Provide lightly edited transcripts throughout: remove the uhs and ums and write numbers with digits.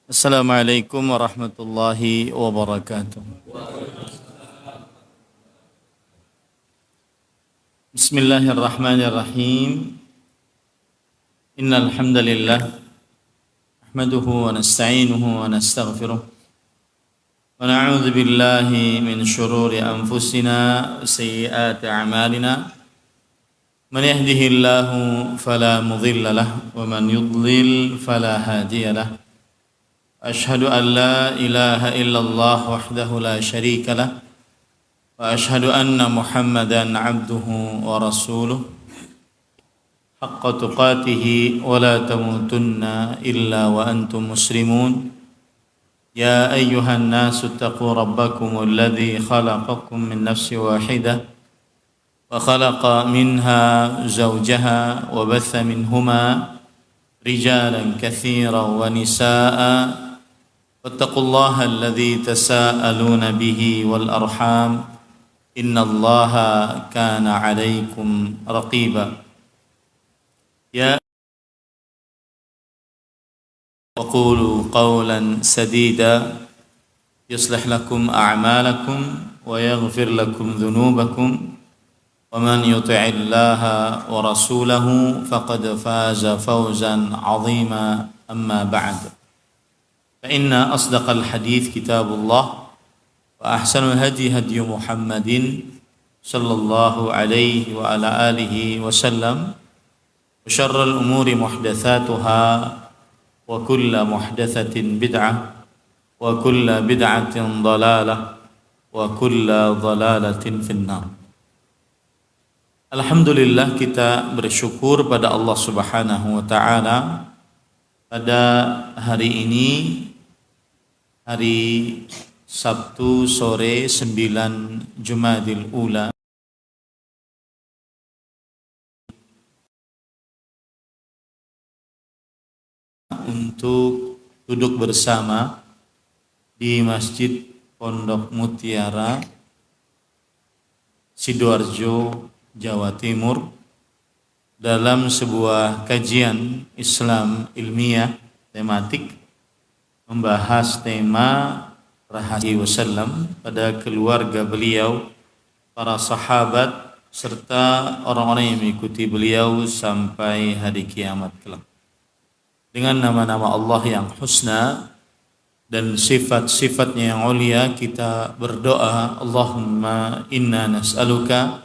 Assalamualaikum warahmatullahi wabarakatuh. Bismillahirrahmanirrahim. Innal hamdalillah nahmaduhu wa nasta'inuhu wa nastaghfiruh wa na'udzu billahi min shururi anfusina wa sayyiati a'malina. Man yahdihillahu fala mudilla lahu wa man yudlil fala hadiya lahu. أشهد أن لا إله إلا الله وحده لا شريك له وأشهد أن محمدا عبده ورسوله حق تقاته ولا تموتن إلا وأنتم مسلمون يا أيها الناس اتقوا ربكم الذي خلقكم من نفس واحدة وخلق منها زوجها وبث منهما رجالا كثيرا ونساء واتقوا الله الذي تساءلون به والأرحام إن الله كان عليكم رقيبا يا وقولوا قولا سديدا يصلح لكم أعمالكم ويغفر لكم ذنوبكم ومن يطع الله ورسوله فقد فاز فوزا عظيما أما بعد فإن أصدق الحديث كتاب الله وأحسن الهدي هدي محمد صلى الله عليه وعلى آله وسلم وشر الأمور محدثاتها وكل محدثة بدعة وكل بدعة ضلالة وكل ضلالة في النار. Alhamdulillah, kita bersyukur pada Allah Subhanahu wa taala pada hari ini, hari Sabtu sore 9 Jumadil Ula untuk duduk bersama di Masjid Pondok Mutiara, Sidoarjo, Jawa Timur, dalam sebuah kajian Islam ilmiah tematik membahas tema rahasia wasallam pada keluarga beliau, para sahabat, serta orang-orang yang mengikuti beliau sampai hari kiamat kelak. Dengan nama-nama Allah yang husna dan sifat-sifatnya yang ulia, kita berdoa, Allahumma inna nas'aluka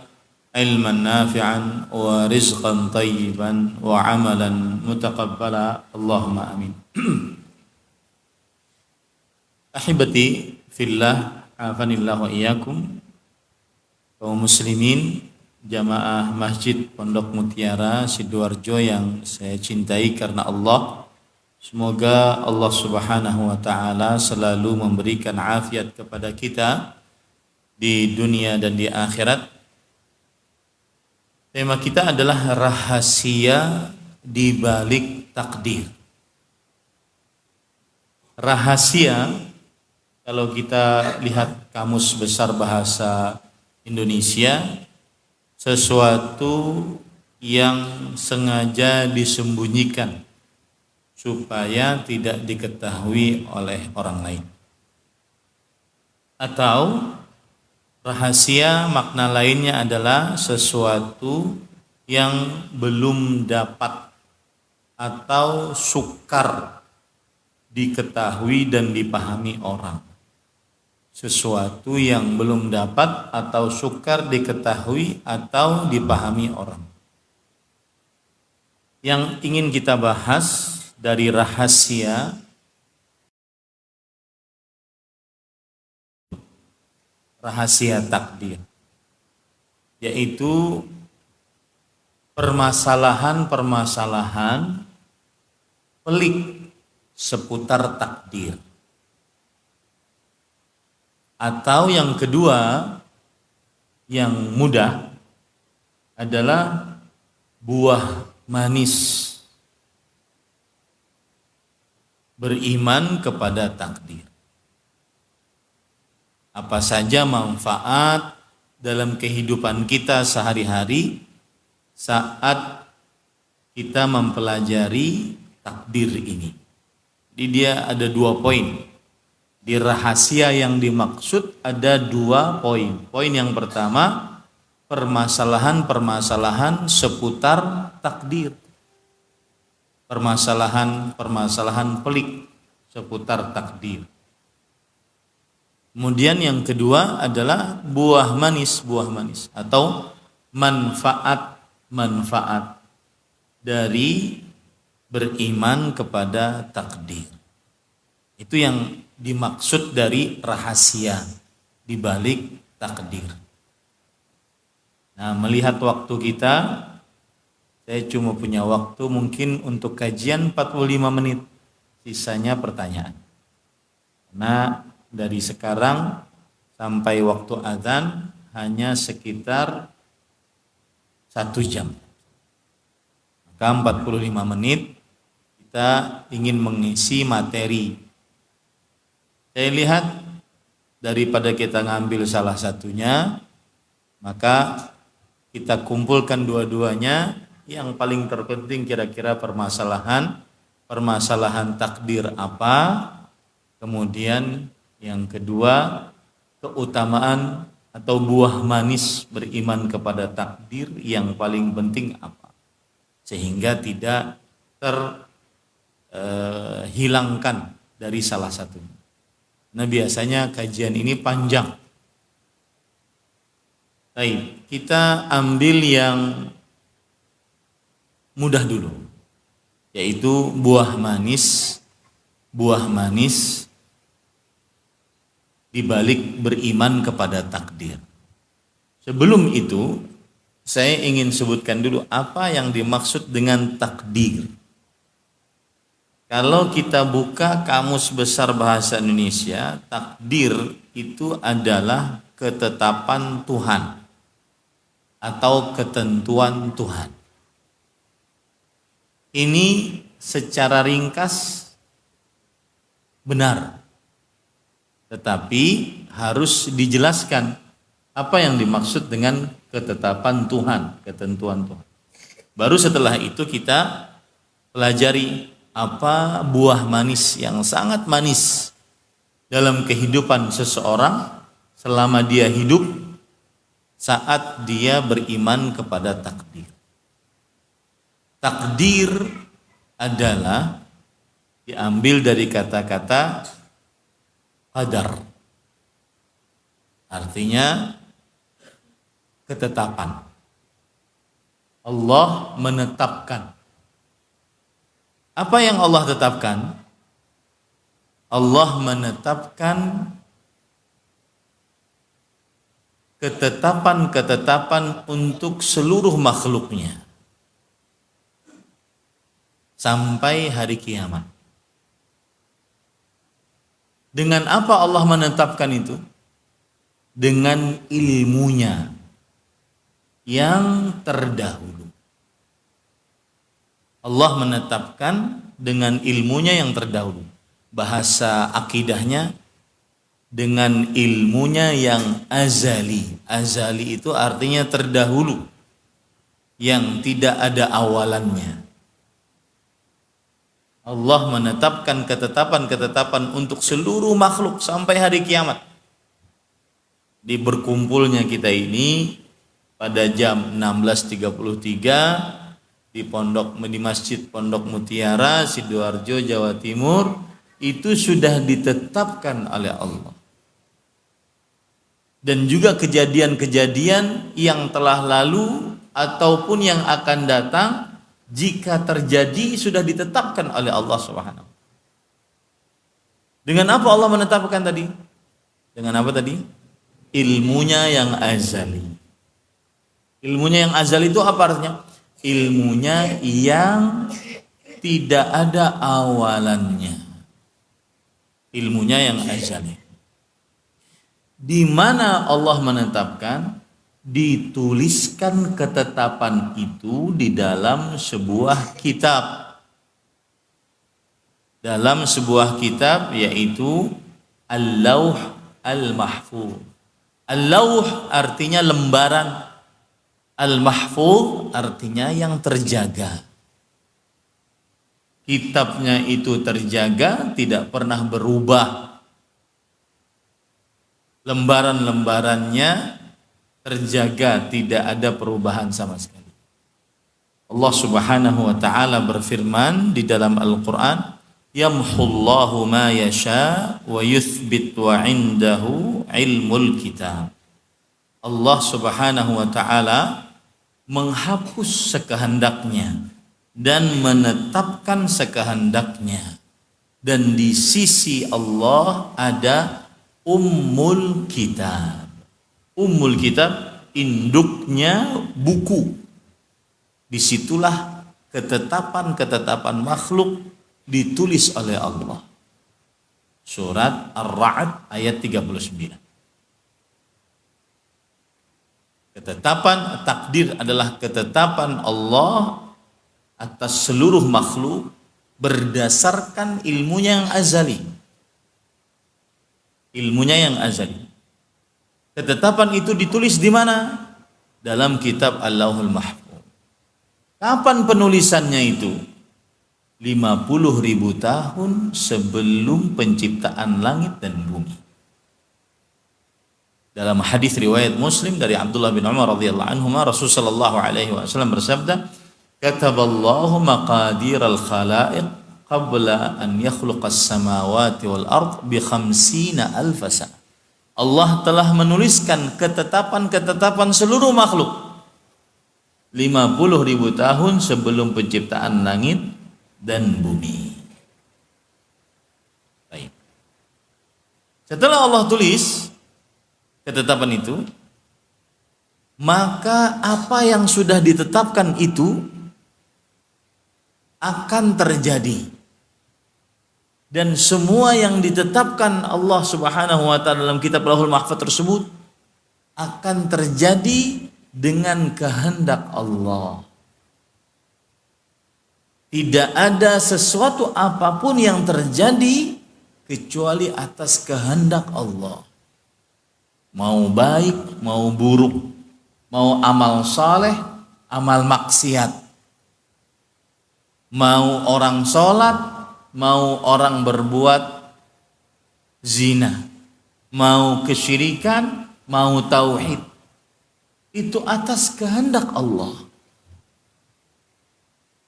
ilman nafi'an wa rizqan tayyiban wa amalan mutaqabbala, Allahumma amin. Ahibati fillah, afanillah wa iyyakum, kaum muslimin jamaah Masjid Pondok Mutiara Sidoarjo yang saya cintai karena Allah. Semoga Allah Subhanahu wa taala selalu memberikan afiat kepada kita di dunia dan di akhirat. Tema kita adalah rahasia di balik takdir. Rahasia, kalau kita lihat Kamus Besar Bahasa Indonesia, sesuatu yang sengaja disembunyikan supaya tidak diketahui oleh orang lain. Atau rahasia makna lainnya adalah sesuatu yang belum dapat atau sukar diketahui dan dipahami orang. Sesuatu yang belum dapat atau sukar diketahui atau dipahami orang. Yang ingin kita bahas dari rahasia takdir, yaitu permasalahan-permasalahan pelik seputar takdir. Atau yang kedua, yang mudah, adalah buah manis beriman kepada takdir. Apa saja manfaat dalam kehidupan kita sehari-hari saat kita mempelajari takdir ini. Jadi dia ada 2 poin. Di rahasia yang dimaksud ada 2 poin. Poin yang pertama, permasalahan-permasalahan seputar takdir. Permasalahan-permasalahan pelik seputar takdir. Kemudian yang kedua adalah buah manis atau manfaat dari beriman kepada takdir. Itu yang dimaksud dari rahasia di balik takdir. Nah, melihat waktu kita, saya cuma punya waktu mungkin untuk kajian 45 menit. Sisanya pertanyaan. Nah, dari sekarang sampai waktu azan hanya sekitar 1 jam. Maka 45 menit kita ingin mengisi materi. Saya lihat daripada kita ngambil salah satunya, maka kita kumpulkan dua-duanya. Yang paling terpenting kira-kira permasalahan takdir apa, kemudian yang kedua keutamaan atau buah manis beriman kepada takdir yang paling penting apa, sehingga tidak terhilangkan dari salah satunya. Nah, biasanya kajian ini panjang. Baik, kita ambil yang mudah dulu, yaitu buah manis di balik beriman kepada takdir. Sebelum itu, saya ingin sebutkan dulu apa yang dimaksud dengan takdir. Kalau kita buka Kamus Besar Bahasa Indonesia, takdir itu adalah ketetapan Tuhan atau ketentuan Tuhan. Ini secara ringkas benar, tetapi harus dijelaskan apa yang dimaksud dengan ketetapan Tuhan, ketentuan Tuhan. Baru setelah itu kita pelajari apa buah manis yang sangat manis dalam kehidupan seseorang selama dia hidup saat dia beriman kepada takdir. Takdir adalah diambil dari kata-kata qadar. Artinya ketetapan. Allah menetapkan. Apa yang Allah tetapkan? Allah menetapkan ketetapan-ketetapan untuk seluruh makhluknya sampai hari kiamat. Dengan apa Allah menetapkan itu? Dengan ilmunya yang terdahulu. Allah menetapkan dengan ilmunya yang terdahulu. Bahasa akidahnya dengan ilmunya yang azali. Azali itu artinya terdahulu, yang tidak ada awalannya. Allah menetapkan ketetapan-ketetapan untuk seluruh makhluk sampai hari kiamat. Di berkumpulnya kita ini pada jam 16.33 di Masjid Pondok Mutiara, Sidoarjo, Jawa Timur, itu sudah ditetapkan oleh Allah. Dan juga kejadian-kejadian yang telah lalu ataupun yang akan datang, jika terjadi sudah ditetapkan oleh Allah Subhanahu. Dengan apa Allah menetapkan tadi? Dengan apa tadi? Ilmunya yang azali. Ilmunya yang azali itu apa artinya? Ilmunya yang tidak ada awalannya. Ilmunya yang azali. Di mana Allah menetapkan? Dituliskan ketetapan itu di dalam sebuah kitab. Dalam sebuah kitab, yaitu Al-Lauh Al-Mahfuz. Al-Lauh artinya lembaran, Al-Mahfuz artinya yang terjaga. kitabnya itu terjaga, tidak pernah berubah. Lembaran-lembarannya terjaga, tidak ada perubahan sama sekali. Allah Subhanahu wa taala berfirman di dalam Al-Qur'an, "Yamhullahu ma yasha wa yuthbit wa indahu ilmul kitab." Allah Subhanahu wa taala menghapus sekehendaknya dan menetapkan sekehendaknya, dan di sisi Allah ada Ummul Kitab. Ummul Kitab, induknya buku. Disitulah ketetapan-ketetapan makhluk ditulis oleh Allah. Surat Ar-Ra'd ayat 39. Ketetapan takdir adalah ketetapan Allah atas seluruh makhluk berdasarkan ilmunya yang azali. Ilmunya yang azali. Ketetapan itu ditulis di mana? Dalam kitab Allahul Mahfuz. Kapan penulisannya itu? 50.000 tahun sebelum penciptaan langit dan bumi. Dalam hadis riwayat Muslim dari Abdullah bin Umar radhiyallahu anhu, Rasulullah sallallahu alaihi wasallam bersabda, "Kataballahu maqadiral khalaiq qabla an yakhluqas samawati wal ard bi 50,000 sana." Allah telah menuliskan ketetapan-ketetapan seluruh makhluk 50.000 tahun sebelum penciptaan langit dan bumi. Baik. Setelah Allah tulis ketetapan itu, maka apa yang sudah ditetapkan itu akan terjadi. Dan semua yang ditetapkan Allah Subhanahu wa taala dalam kitab Lauhul Mahfuz tersebut akan terjadi dengan kehendak Allah. Tidak ada sesuatu apapun yang terjadi kecuali atas kehendak Allah. Mau baik, mau buruk, mau amal saleh, amal maksiat, mau orang sholat, mau orang berbuat zina, mau kesyirikan, mau tauhid, itu atas kehendak Allah.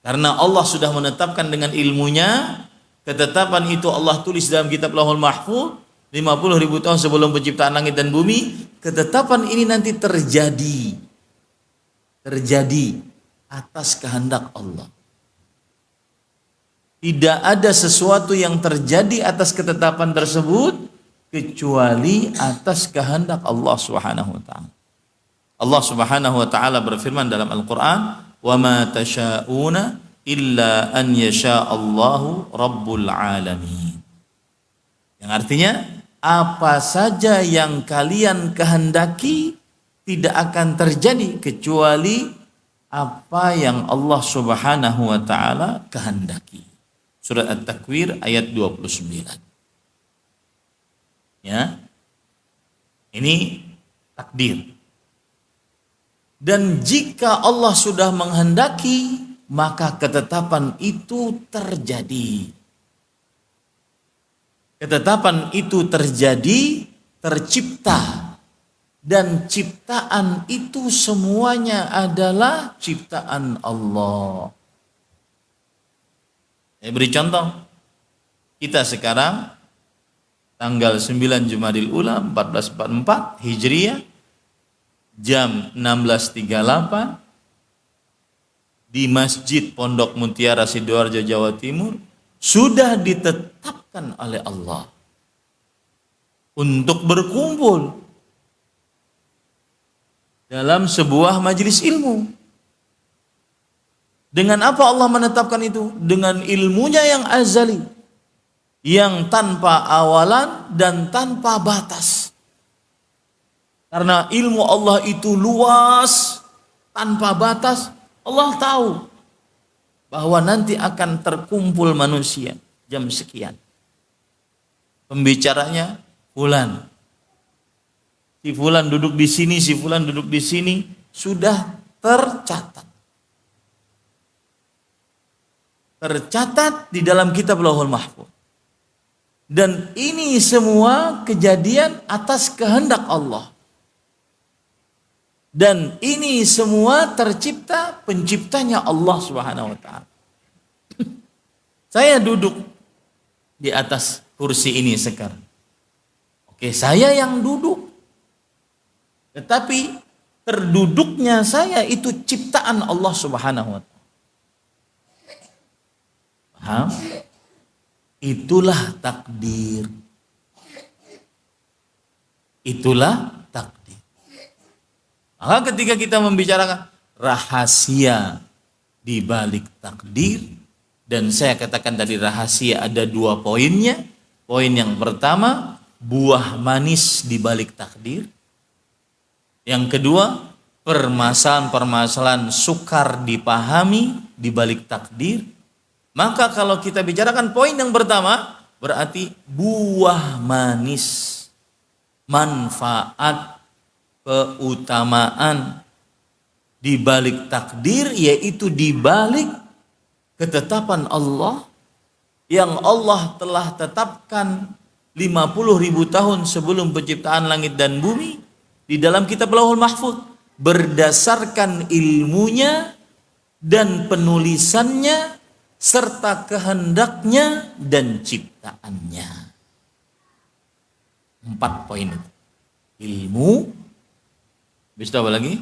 Karena Allah sudah menetapkan dengan ilmunya, ketetapan itu Allah tulis dalam kitab Lauhul Mahfuz 50.000 tahun sebelum penciptaan langit dan bumi. Ketetapan ini nanti terjadi atas kehendak Allah. Tidak ada sesuatu yang terjadi atas ketetapan tersebut kecuali atas kehendak Allah Subhanahu wa taala. Allah Subhanahu wa taala berfirman dalam Al-Qur'an, "Wa ma tasyauna illa an yasha Allahu rabbul alamin." Yang artinya, apa saja yang kalian kehendaki tidak akan terjadi kecuali apa yang Allah Subhanahu wa taala kehendaki. Surat At-Takwir ayat 29. Ya. Ini takdir. Dan jika Allah sudah menghendaki, maka ketetapan itu terjadi. Ketetapan itu terjadi, tercipta. Dan ciptaan itu semuanya adalah ciptaan Allah. Saya beri contoh. Kita sekarang tanggal 9 Jumadil Ula 1444 Hijriah, jam 16.38 di Masjid Pondok Mutiara Sidoarjo, Jawa Timur, sudah ditetapkan oleh Allah untuk berkumpul dalam sebuah majelis ilmu. Dengan apa Allah menetapkan itu? Dengan ilmunya yang azali, yang tanpa awalan dan tanpa batas. Karena ilmu Allah itu luas, tanpa batas. Allah tahu bahwa nanti akan terkumpul manusia jam sekian. Pembicaranya fulan. Si fulan duduk di sini, si fulan duduk di sini, sudah tercatat. tercatat di dalam kitab Lauhul Mahfuz. Dan ini semua kejadian atas kehendak Allah. Dan ini semua tercipta penciptanya Allah Subhanahu wa taala. Saya duduk di atas kursi ini sekarang. Oke, saya yang duduk. Tetapi terduduknya saya itu ciptaan Allah Subhanahu wa taala. Paham? Itulah takdir. Itulah takdir. Maka ketika kita membicarakan rahasia di balik takdir, dan saya katakan tadi rahasia ada 2 poinnya. Poin yang pertama, buah manis di balik takdir. Yang kedua, permasalahan-permasalahan sukar dipahami di balik takdir. Maka kalau kita bicarakan poin yang pertama, berarti buah manis, manfaat, keutamaan di balik takdir, yaitu di balik ketetapan Allah yang Allah telah tetapkan 50.000 tahun sebelum penciptaan langit dan bumi di dalam kitab Lauhul Mahfuz, berdasarkan ilmunya dan penulisannya serta kehendaknya dan ciptaannya. 4 poin itu. Ilmu, habis itu apa lagi?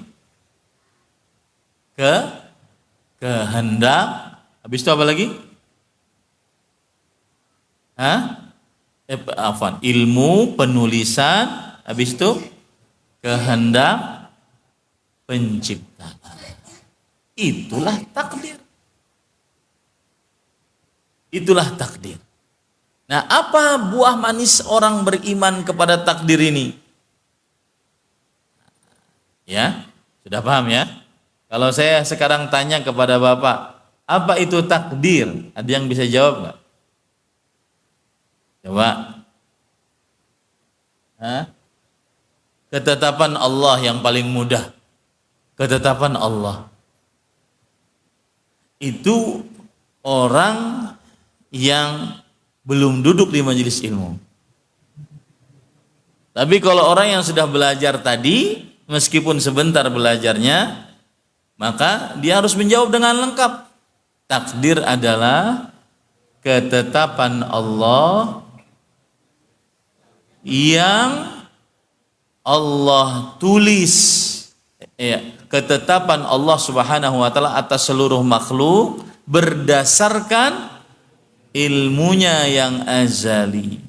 Kehendak, habis itu apa lagi? Ilmu, penulisan, habis itu kehendak, penciptaan. Itulah takdir. Itulah takdir. Nah, apa buah manis orang beriman kepada takdir ini? Ya, sudah paham ya? Kalau saya sekarang tanya kepada Bapak, apa itu takdir? Ada yang bisa jawab nggak? Coba. Ketetapan Allah yang paling mudah. Ketetapan Allah. Itu orang yang belum duduk di majelis ilmu. Tapi kalau orang yang sudah belajar tadi, meskipun sebentar belajarnya, maka dia harus menjawab dengan lengkap. Takdir adalah ketetapan Allah yang Allah tulis, ketetapan Allah Subhanahu wa taala atas seluruh makhluk berdasarkan ilmunya yang azali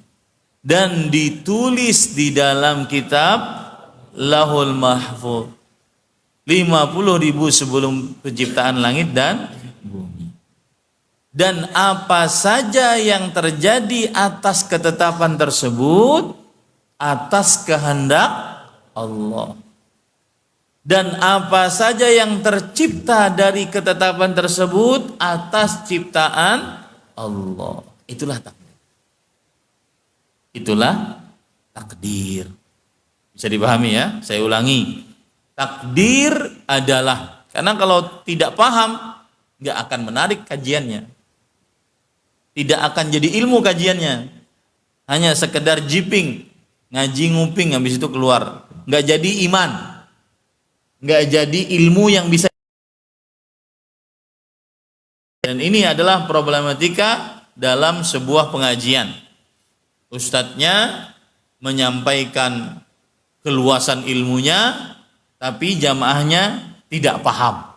dan ditulis di dalam kitab Lauhul Mahfuz 50.000 sebelum penciptaan langit dan bumi. Dan apa saja yang terjadi atas ketetapan tersebut atas kehendak Allah. Dan apa saja yang tercipta dari ketetapan tersebut atas ciptaan Allah. Itulah takdir. Itulah takdir. Bisa dipahami ya? Saya ulangi. Takdir adalah, karena kalau tidak paham nggak akan menarik kajiannya. Tidak akan jadi ilmu kajiannya. Hanya sekedar jiping, ngaji nguping habis itu keluar. Nggak jadi iman. Nggak jadi ilmu yang bisa. Dan ini adalah problematika dalam sebuah pengajian. Ustadznya menyampaikan keluasan ilmunya, tapi jamaahnya tidak paham.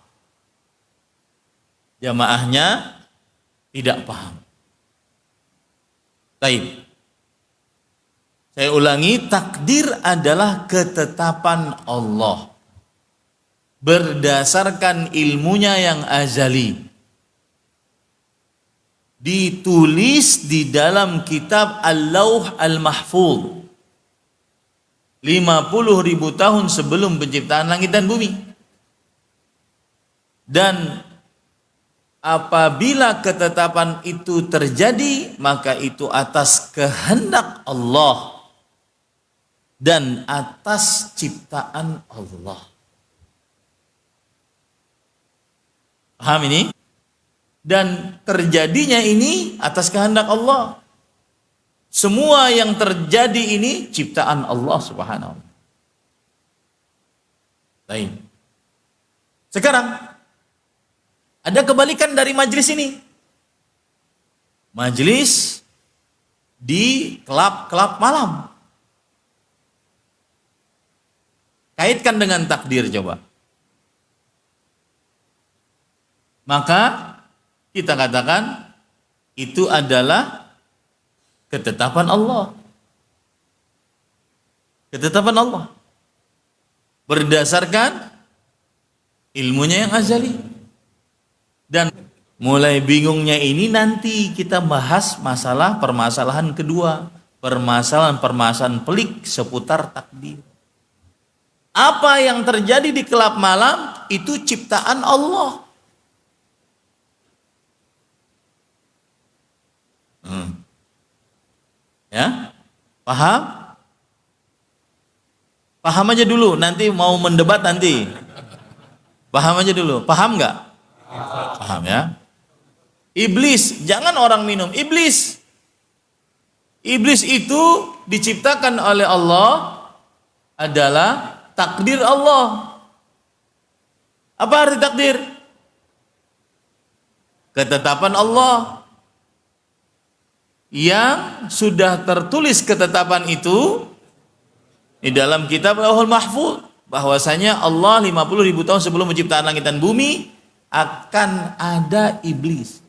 Jamaahnya tidak paham. Baik. Saya ulangi, takdir adalah ketetapan Allah berdasarkan ilmunya yang azali. Ditulis di dalam kitab Al-Lauh Al-Mahfuz 50.000 tahun sebelum penciptaan langit dan bumi. Dan apabila ketetapan itu terjadi, maka itu atas kehendak Allah dan atas ciptaan Allah. Paham ini? dan terjadinya ini atas kehendak Allah. Semua yang terjadi ini ciptaan Allah Subhanahu wa taala. Baik. Sekarang ada kebalikan dari majelis ini. Majelis di kelab-kelab malam. Kaitkan dengan takdir coba. Maka kita katakan itu adalah ketetapan Allah. Ketetapan Allah. Berdasarkan ilmunya yang azali. Dan mulai bingungnya ini nanti kita bahas masalah permasalahan kedua. Permasalahan pelik seputar takdir. Apa yang terjadi di kelab malam itu ciptaan Allah. Ya, paham? Paham aja dulu, nanti mau mendebat nanti. Paham aja dulu, paham nggak? Paham ya? Iblis, jangan orang minum. Iblis itu diciptakan oleh Allah adalah takdir Allah. Apa arti takdir? Ketetapan Allah. Yang sudah tertulis ketetapan itu di dalam kitab Lauhul Mahfuz, bahwasanya Allah 50.000 tahun sebelum menciptakan langit dan bumi akan ada iblis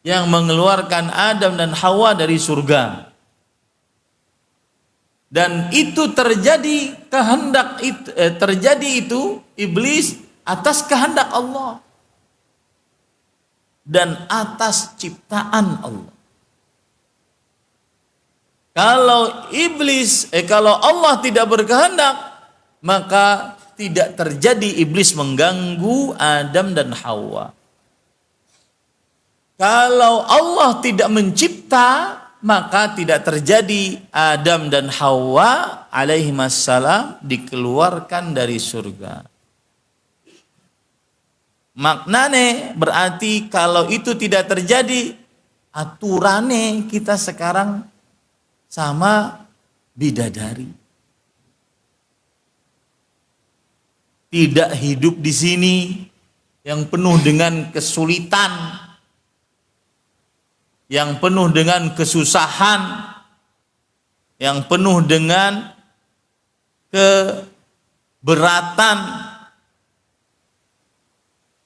yang mengeluarkan Adam dan Hawa dari surga. Dan itu terjadi itu iblis atas kehendak Allah dan atas ciptaan Allah. Kalau Allah tidak berkehendak, maka tidak terjadi iblis mengganggu Adam dan Hawa. Kalau Allah tidak mencipta, maka tidak terjadi Adam dan Hawa alaihimassalam dikeluarkan dari surga. Maknanya berarti kalau itu tidak terjadi, aturannya kita sekarang sama bidadari. Tidak hidup di sini yang penuh dengan kesulitan, yang penuh dengan kesusahan, yang penuh dengan keberatan.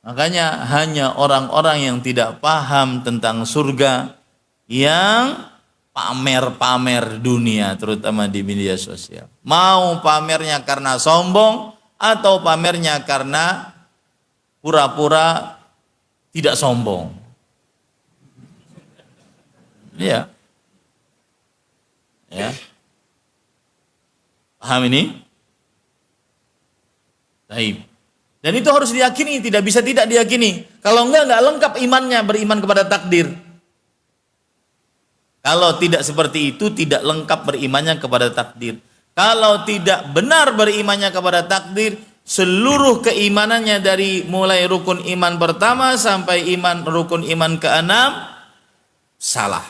Makanya hanya orang-orang yang tidak paham tentang surga yang pamer-pamer dunia, terutama di media sosial. Mau pamernya karena sombong atau pamernya karena pura-pura tidak sombong. Iya. Ya. Paham ini? Baik. Dan itu harus diyakini, tidak bisa tidak diyakini. Kalau enggak lengkap imannya, beriman kepada takdir. Kalau tidak seperti itu, tidak lengkap berimannya kepada takdir. Kalau tidak benar berimannya kepada takdir, seluruh keimanannya dari mulai rukun iman pertama sampai rukun iman ke-6 salah.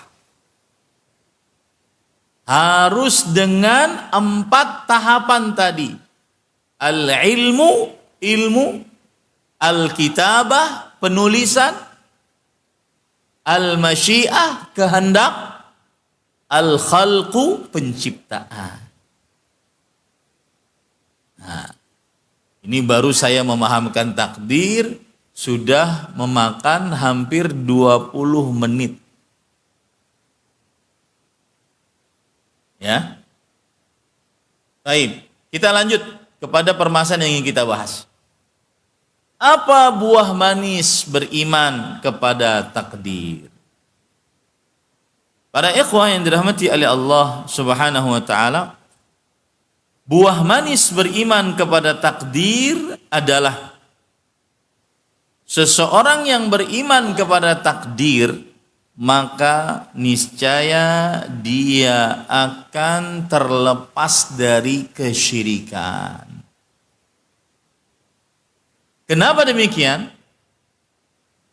Harus dengan 4 tahapan tadi. Ilmu, al-kitabah, penulisan, al-masyiah, kehendak, al-khalqu, penciptaan. Nah, ini baru saya memahamkan takdir, sudah memakan hampir 20 menit. Ya. Baik, kita lanjut kepada permasalahan yang ingin kita bahas. Apa buah manis beriman kepada takdir? Para ikhwah yang dirahmati oleh Allah Subhanahu wa taala, buah manis beriman kepada takdir adalah seseorang yang beriman kepada takdir, maka niscaya dia akan terlepas dari kesyirikan. Kenapa demikian?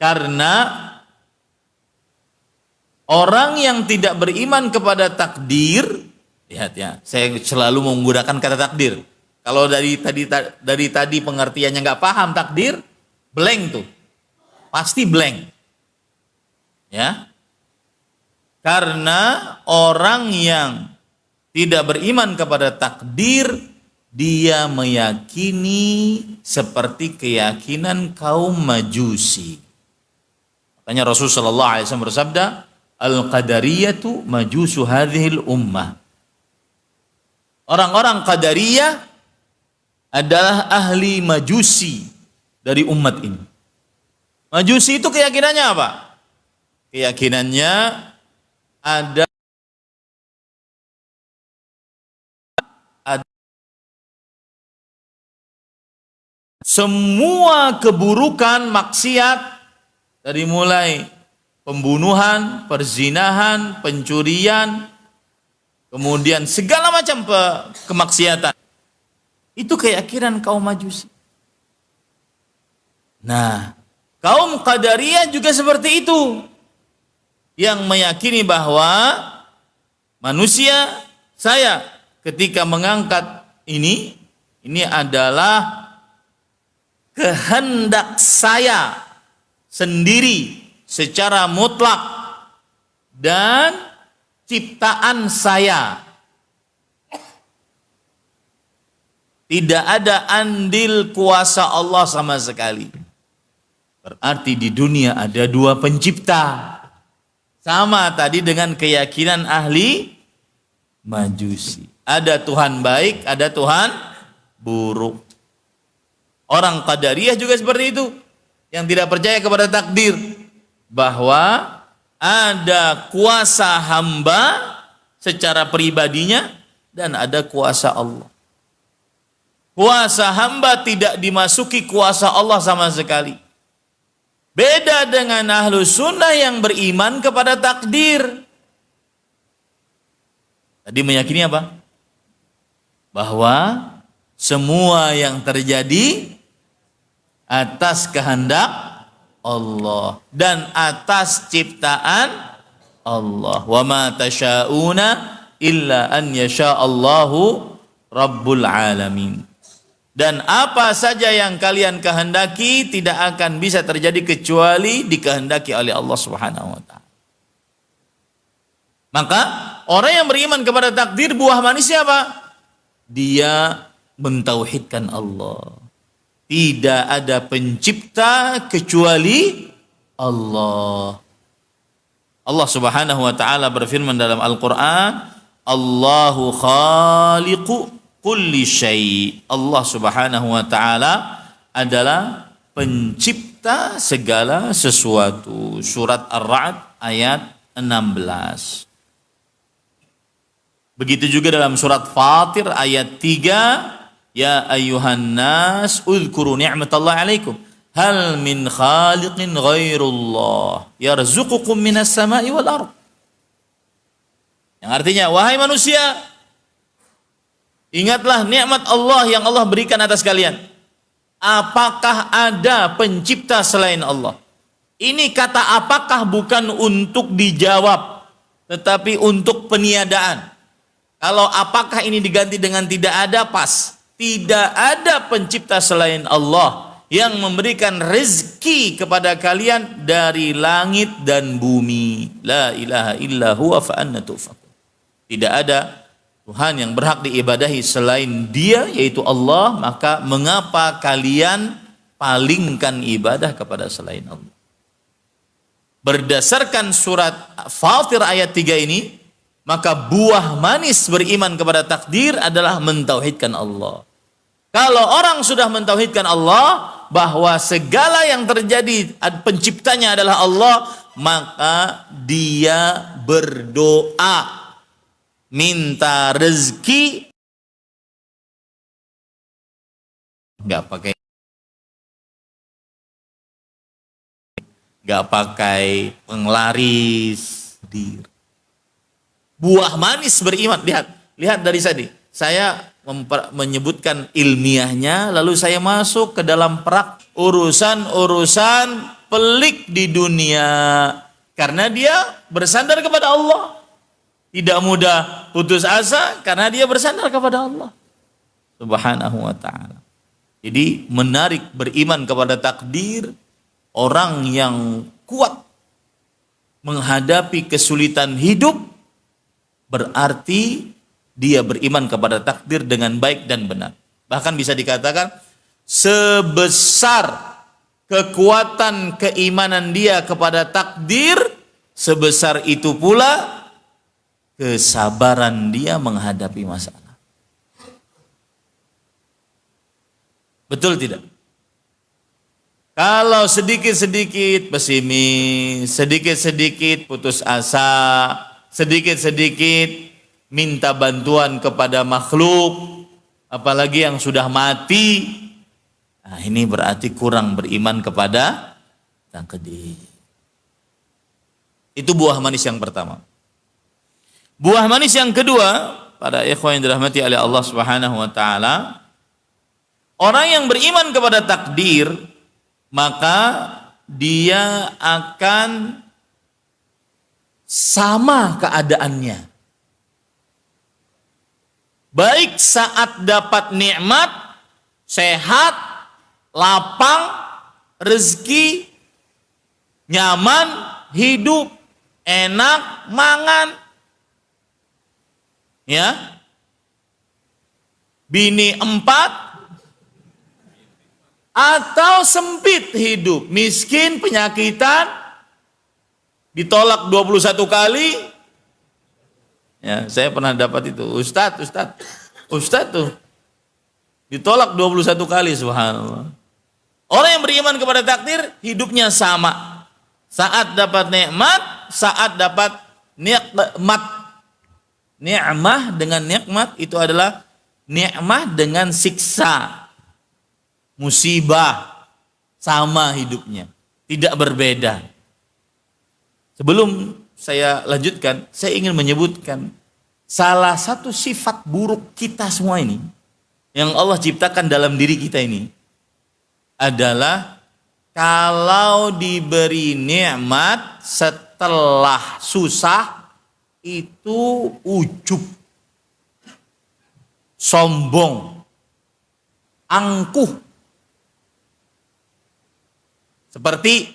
Karena orang yang tidak beriman kepada takdir, lihat ya, saya selalu menggunakan kata takdir. Kalau dari tadi pengertiannya nggak paham takdir, blank tuh, pasti blank, ya. Karena orang yang tidak beriman kepada takdir, dia meyakini seperti keyakinan kaum Majusi. Makanya Rasulullah sallallahu alaihi wasallam bersabda, al-qadariyatu majusu hadhil ummah. Orang-orang Qadariyah adalah ahli Majusi dari umat ini. Majusi itu keyakinannya apa? Keyakinannya ada semua keburukan maksiat, dari mulai pembunuhan, perzinahan, pencurian, kemudian segala macam kemaksiatan, itu keyakinan kaum Majusi. Nah, kaum Qadariyah juga seperti itu, yang meyakini bahwa manusia, saya ketika mengangkat ini adalah kehendak saya sendiri secara mutlak dan ciptaan saya. Tidak ada andil kuasa Allah sama sekali. Berarti di dunia ada dua pencipta. Sama tadi dengan keyakinan ahli Majusi. Ada Tuhan baik, ada Tuhan buruk. Orang Qadariyah juga seperti itu, yang tidak percaya kepada takdir, bahwa ada kuasa hamba secara pribadinya dan ada kuasa Allah. Kuasa hamba tidak dimasuki kuasa Allah sama sekali. Beda dengan ahlu sunnah yang beriman kepada takdir. Tadi meyakini apa? Bahwa semua yang terjadi atas kehendak Allah dan atas ciptaan Allah. Wa ma tasyauna illa an yasha Allahu rabbul alamin. Dan apa saja yang kalian kehendaki tidak akan bisa terjadi kecuali dikehendaki oleh Allah Subhanahu wa taala. Maka orang yang beriman kepada takdir, buah manisnya apa? Dia mentauhidkan Allah. Tidak ada pencipta kecuali Allah. Allah Subhanahu wa taala berfirman dalam Al-Qur'an, Allahu khaliqu kulli syai'. Allah Subhanahu wa taala adalah pencipta segala sesuatu. Surat Ar-Ra'd ayat 16. Begitu juga dalam surat Fatir ayat 3, ya ayyuhan nas udhkuru ni'matallahi 'alaikum hal min khaliqin ghairullah yarzuqukum minas sama'i wal ardh. Yang artinya, wahai manusia, ingatlah nikmat Allah yang Allah berikan atas kalian. Apakah ada pencipta selain Allah? Ini kata apakah bukan untuk dijawab, tetapi untuk peniadaan. Kalau apakah ini diganti dengan tidak ada, pas. Tidak ada pencipta selain Allah yang memberikan rezeki kepada kalian dari langit dan bumi. La ilaha illa huwa fa anna tufakun. Tidak ada Tuhan yang berhak diibadahi selain Dia, yaitu Allah. Maka mengapa kalian palingkan ibadah kepada selain Allah? Berdasarkan surat Fatir ayat 3 ini, maka buah manis beriman kepada takdir adalah mentauhidkan Allah. Kalau orang sudah mentauhidkan Allah, bahwa segala yang terjadi penciptanya adalah Allah, maka dia berdoa minta rezeki, nggak pakai penglaris. Buah manis beriman. Lihat dari tadi. Saya menyebutkan ilmiahnya, lalu saya masuk ke dalam perak urusan-urusan pelik di dunia. Karena dia bersandar kepada Allah. Tidak mudah putus asa karena dia bersandar kepada Allah Subhanahu wa ta'ala. Jadi menarik beriman kepada takdir. Orang yang kuat menghadapi kesulitan hidup berarti dia beriman kepada takdir dengan baik dan benar. Bahkan bisa dikatakan sebesar kekuatan keimanan dia kepada takdir, sebesar itu pula kesabaran dia menghadapi masalah. Betul tidak? Kalau sedikit-sedikit pesimis, sedikit-sedikit putus asa, sedikit-sedikit minta bantuan kepada makhluk, apalagi yang sudah mati, nah ini berarti kurang beriman kepada takdir. Itu buah manis yang pertama. Buah manis yang kedua, para ikhwan yang dirahmati oleh Allah Subhanahu wa taala, orang yang beriman kepada takdir, maka dia akan sama keadaannya. Baik saat dapat nikmat, sehat, lapang, rezeki, nyaman, hidup, enak, mangan, ya, bini 4, atau sempit hidup, miskin, penyakitan, ditolak 21 kali. Ya, saya pernah dapat itu, Ustadz tuh ditolak 21 kali, subhanallah. Orang yang beriman kepada takdir, hidupnya sama. Saat dapat nikmat, saat dapat nikmat. Ni'mah dengan nikmat itu adalah ni'mah dengan siksa. Musibah, sama hidupnya, tidak berbeda. Sebelum saya lanjutkan, saya ingin menyebutkan salah satu sifat buruk kita semua ini yang Allah ciptakan dalam diri kita ini adalah kalau diberi nikmat setelah susah itu ujub, sombong, angkuh. Seperti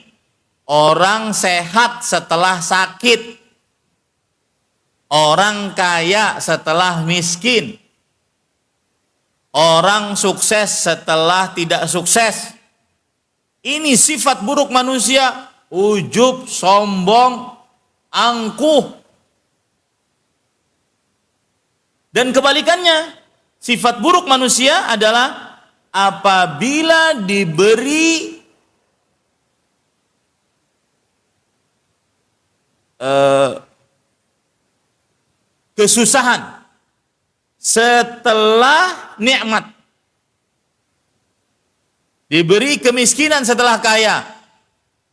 orang sehat setelah sakit, orang kaya setelah miskin, orang sukses setelah tidak sukses. Ini sifat buruk manusia, ujub, sombong, angkuh. Dan kebalikannya, sifat buruk manusia adalah apabila diberi kesusahan setelah nikmat, diberi kemiskinan setelah kaya,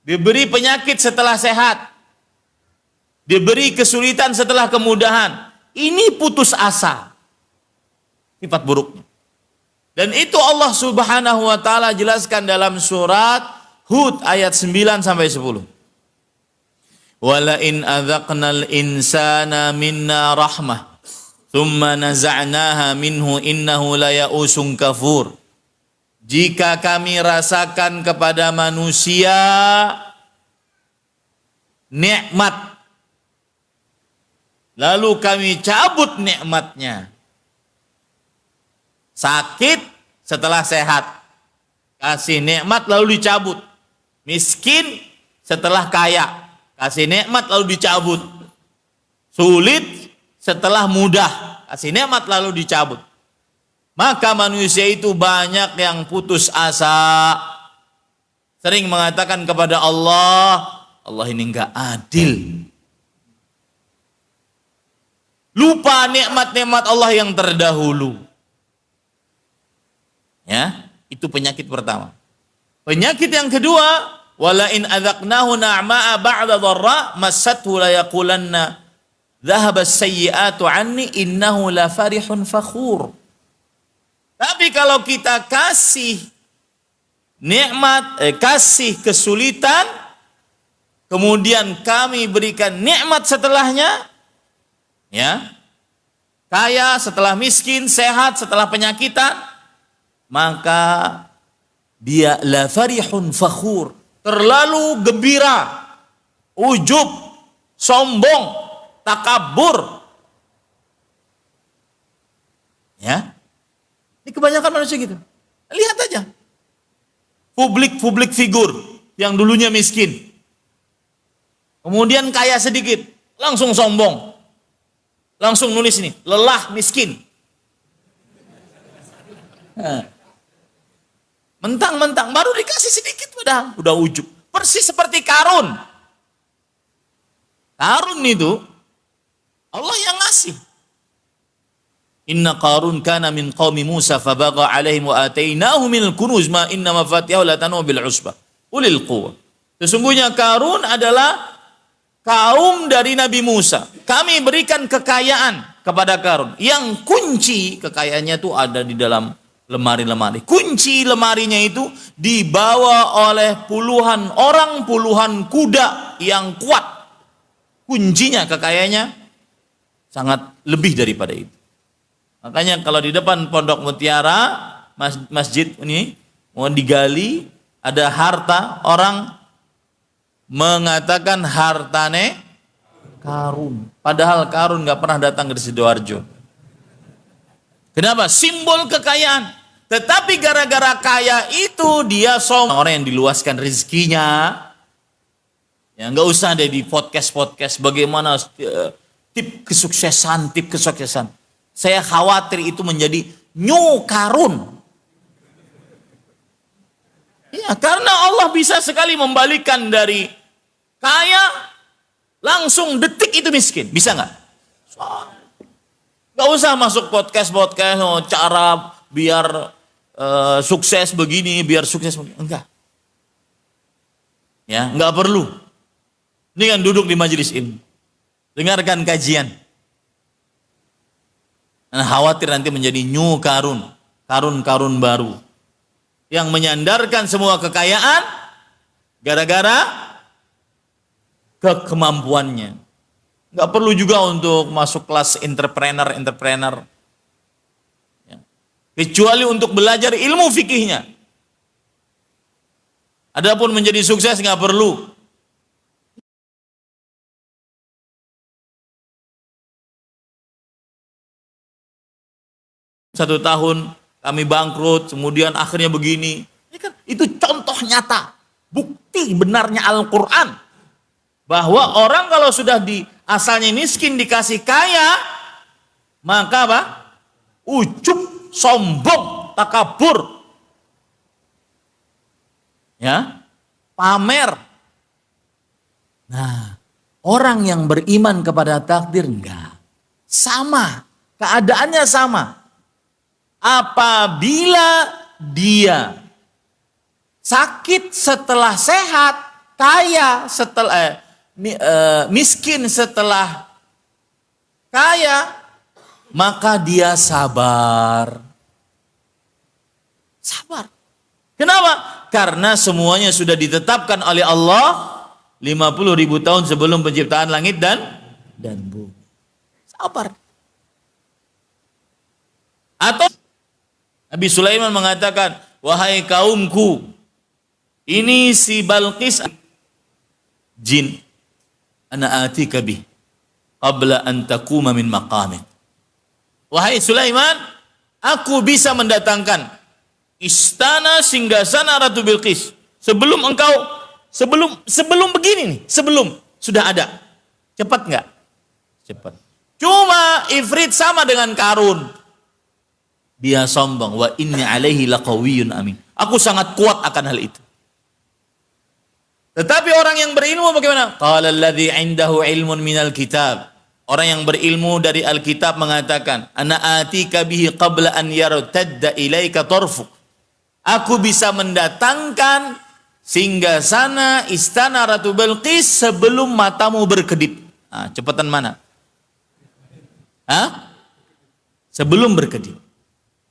diberi penyakit setelah sehat, diberi kesulitan setelah kemudahan, ini putus asa, sifat buruknya. Dan itu Allah Subhanahu wa taala jelaskan dalam surat Hud ayat 9 sampai 10. Wala in adzaqnal insana minna rahmah thumma naza'naha minhu innahu laya'usun kafur. Jika kami rasakan kepada manusia nikmat, lalu kami cabut nikmatnya, sakit setelah sehat, kasih nikmat lalu dicabut, miskin setelah kaya, kasih nikmat lalu dicabut, sulit setelah mudah, kasih nikmat lalu dicabut. Maka manusia itu banyak yang putus asa, sering mengatakan kepada Allah, Allah ini enggak adil. Lupa nikmat-nikmat Allah yang terdahulu. Ya, itu penyakit pertama. Penyakit yang kedua, wala in adzaqnahu na'ma'a ba'da dharra massathu la yaqulanna dhahaba as-sayyi'atu 'anni innahu la farihun fakhur. Tapi kalau kita kasih nikmat, kasih kesulitan, kemudian kami berikan nikmat setelahnya, ya, kaya setelah miskin, sehat setelah penyakitan, maka dia la farihun fakhur, terlalu gembira, ujub, sombong, takabur. Ya, ini kebanyakan manusia gitu. Lihat aja, publik figur yang dulunya miskin, kemudian kaya sedikit, langsung sombong, langsung nulis ini, lelah miskin. Mentang-mentang baru dikasih sedikit padahal udah ujub. Persis seperti Karun. Karun itu Allah yang ngasih. Inna Qarun kana min qaumi Musa fabagha alaihim wa atainahu minal kunuz ma inna mafatihahu latanu bil usbah ulil quwwah. Sesungguhnya Karun adalah kaum dari Nabi Musa. Kami berikan kekayaan kepada Karun. Yang kunci kekayaannya itu ada di dalam lemari-lemari. Kunci lemarinya itu dibawa oleh puluhan orang, puluhan kuda yang kuat. Kuncinya kekayaannya sangat lebih daripada itu. Makanya kalau di depan Pondok Mutiara, masjid ini mau digali, ada harta, orang mengatakan hartane Karun. Padahal Karun nggak pernah datang ke Sidoarjo. Kenapa? Simbol kekayaan. Tetapi gara-gara kaya itu dia sombong. Orang yang diluaskan rezekinya, ya nggak usah deh di podcast bagaimana tip kesuksesan. Saya khawatir itu menjadi new Karun. Ya, karena Allah bisa sekali membalikan dari kaya langsung detik itu miskin. Bisa nggak? Nggak usah masuk podcast cara biar sukses begini, biar sukses begini. Enggak. Ya, nggak perlu. Ini kan duduk di majelis ilmu, dengarkan kajian. Dan khawatir nanti menjadi new Karun, Karun baru yang menyandarkan semua kekayaan gara-gara kemampuannya. Nggak perlu juga untuk masuk kelas entrepreneur. Ya. Kecuali untuk belajar ilmu fikihnya. Adapun menjadi sukses nggak perlu. Satu tahun kami bangkrut, kemudian akhirnya begini. Itu contoh nyata, bukti benarnya Al-Quran. Bahwa orang kalau sudah asalnya miskin dikasih kaya, maka apa? Ujub, sombong, takabur. Ya, pamer. Nah, orang yang beriman kepada takdir enggak. Sama, keadaannya sama. Apabila dia sakit setelah sehat, kaya setelah miskin setelah kaya, maka dia sabar. Sabar. Kenapa? Karena semuanya sudah ditetapkan oleh Allah 50.000 tahun sebelum penciptaan langit dan bumi. Sabar. Atau Nabi Sulaiman mengatakan, wahai kaumku, ini si Balqis jin, ana atika bih qabla an taquma min maqamik. Wahai Sulaiman, aku bisa mendatangkan istana singgasana Ratu Bilqis sebelum begini nih, sebelum sudah ada. Cepat enggak? Cepat. Cuma Ifrit sama dengan Karun. Dia sombong, wa inni alaihi laqawiyyun amin. Aku sangat kuat akan hal itu. Tetapi orang yang berilmu bagaimana? Qala alladzi 'indahu 'ilmun minal kitab. Orang yang berilmu dari Alkitab mengatakan, ana atika bihi qabla an yartadda ilaika tarfuk. Aku bisa mendatangkan singgasana istana Ratu Bilqis sebelum matamu berkedip. Nah, cepatan mana? Hah? Sebelum berkedip.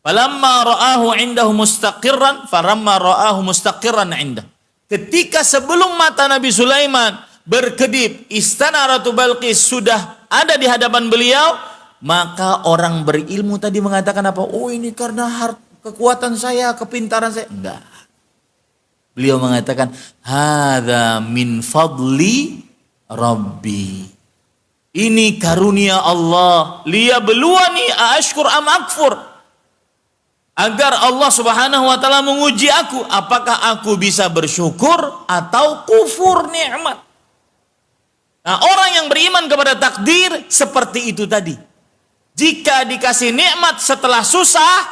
Falamma ra'ahu 'indahu mustaqirran, falamma ra'ahu mustaqirran 'indah. Ketika sebelum mata Nabi Sulaiman berkedip, istana Ratu Balqis sudah ada di hadapan beliau, maka orang berilmu tadi mengatakan apa? Oh, ini karena kekuatan saya, kepintaran saya. Enggak. Beliau mengatakan, hadza min fadli Rabbi. Ini karunia Allah. Liyabluwani aashkur am akfur. Agar Allah Subhanahu wa taala menguji aku, apakah aku bisa bersyukur atau kufur nikmat. Nah, orang yang beriman kepada takdir seperti itu tadi. Jika dikasih nikmat setelah susah,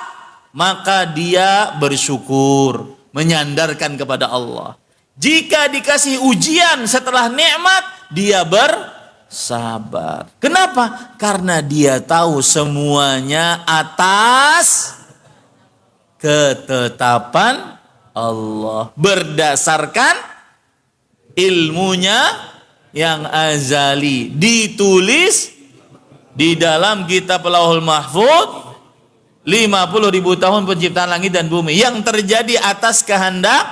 maka dia bersyukur, menyandarkan kepada Allah. Jika dikasih ujian setelah nikmat, dia bersabar. Kenapa? Karena dia tahu semuanya atas ketetapan Allah, berdasarkan ilmunya yang azali, ditulis di dalam kitab Lauhul Mahfuz 50.000 tahun penciptaan langit dan bumi, yang terjadi atas kehendak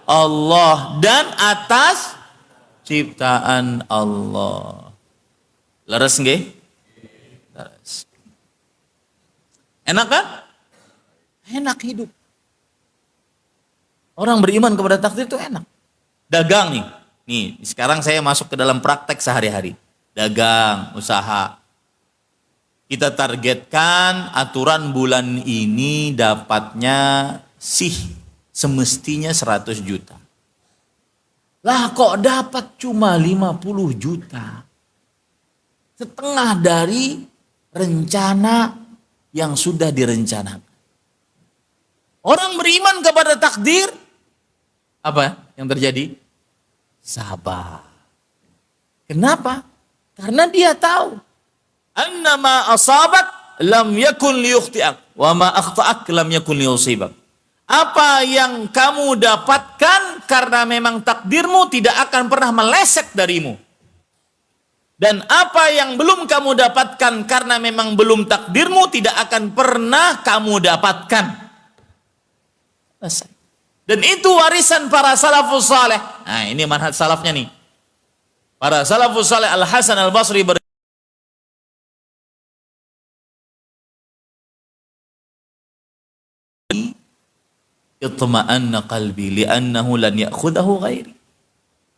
Allah dan atas ciptaan Allah. Leres nggih? Leres. Enak kan? Enak hidup. Orang beriman kepada takdir itu enak. Dagang nih. Nih, sekarang saya masuk ke dalam praktek sehari-hari. Dagang, usaha. Kita targetkan aturan bulan ini dapatnya semestinya 100 juta. Lah kok dapat cuma 50 juta? Setengah dari rencana yang sudah direncanakan. Orang beriman kepada takdir, apa yang terjadi? Sabar. Kenapa? Karena dia tahu annama asabak lam yakun liyukhti'ak wa ma akhta'ak lam yakun liyusibak. Apa yang kamu dapatkan karena memang takdirmu tidak akan pernah meleset darimu. Dan apa yang belum kamu dapatkan karena memang belum takdirmu tidak akan pernah kamu dapatkan. Selesai. Dan itu warisan para salafus saleh. Nah, ini manhaj salafnya nih. Para salafus saleh, Al Hasan Al Basri itma'anna qalbi li'annahu lan ya'khudahu ghairi.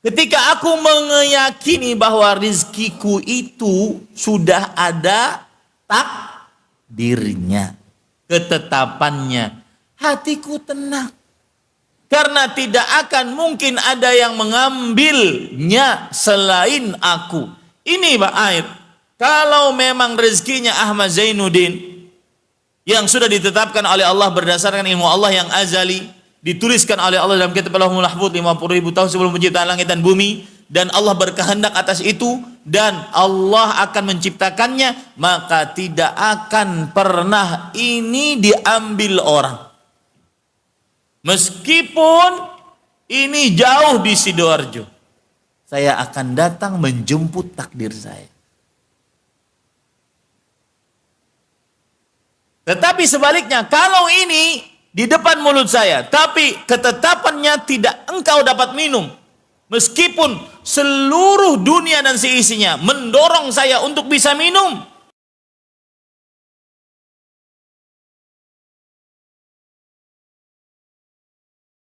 Ketika aku meyakini bahwa rizkiku itu sudah ada takdirnya, ketetapannya, hatiku tenang. Karena tidak akan mungkin ada yang mengambilnya selain aku. Ini Pak Aid, kalau memang rezekinya Ahmad Zainuddin yang sudah ditetapkan oleh Allah berdasarkan ilmu Allah yang azali, dituliskan oleh Allah dalam kitab Lauhul Mahfuz 50.000 tahun sebelum penciptaan langit dan bumi, dan Allah berkehendak atas itu dan Allah akan menciptakannya, maka tidak akan pernah ini diambil orang. Meskipun ini jauh di Sidoarjo, saya akan datang menjemput takdir saya. Tetapi sebaliknya, kalau ini di depan mulut saya, tapi ketetapannya tidak engkau dapat minum, meskipun seluruh dunia dan seisinya mendorong saya untuk bisa minum,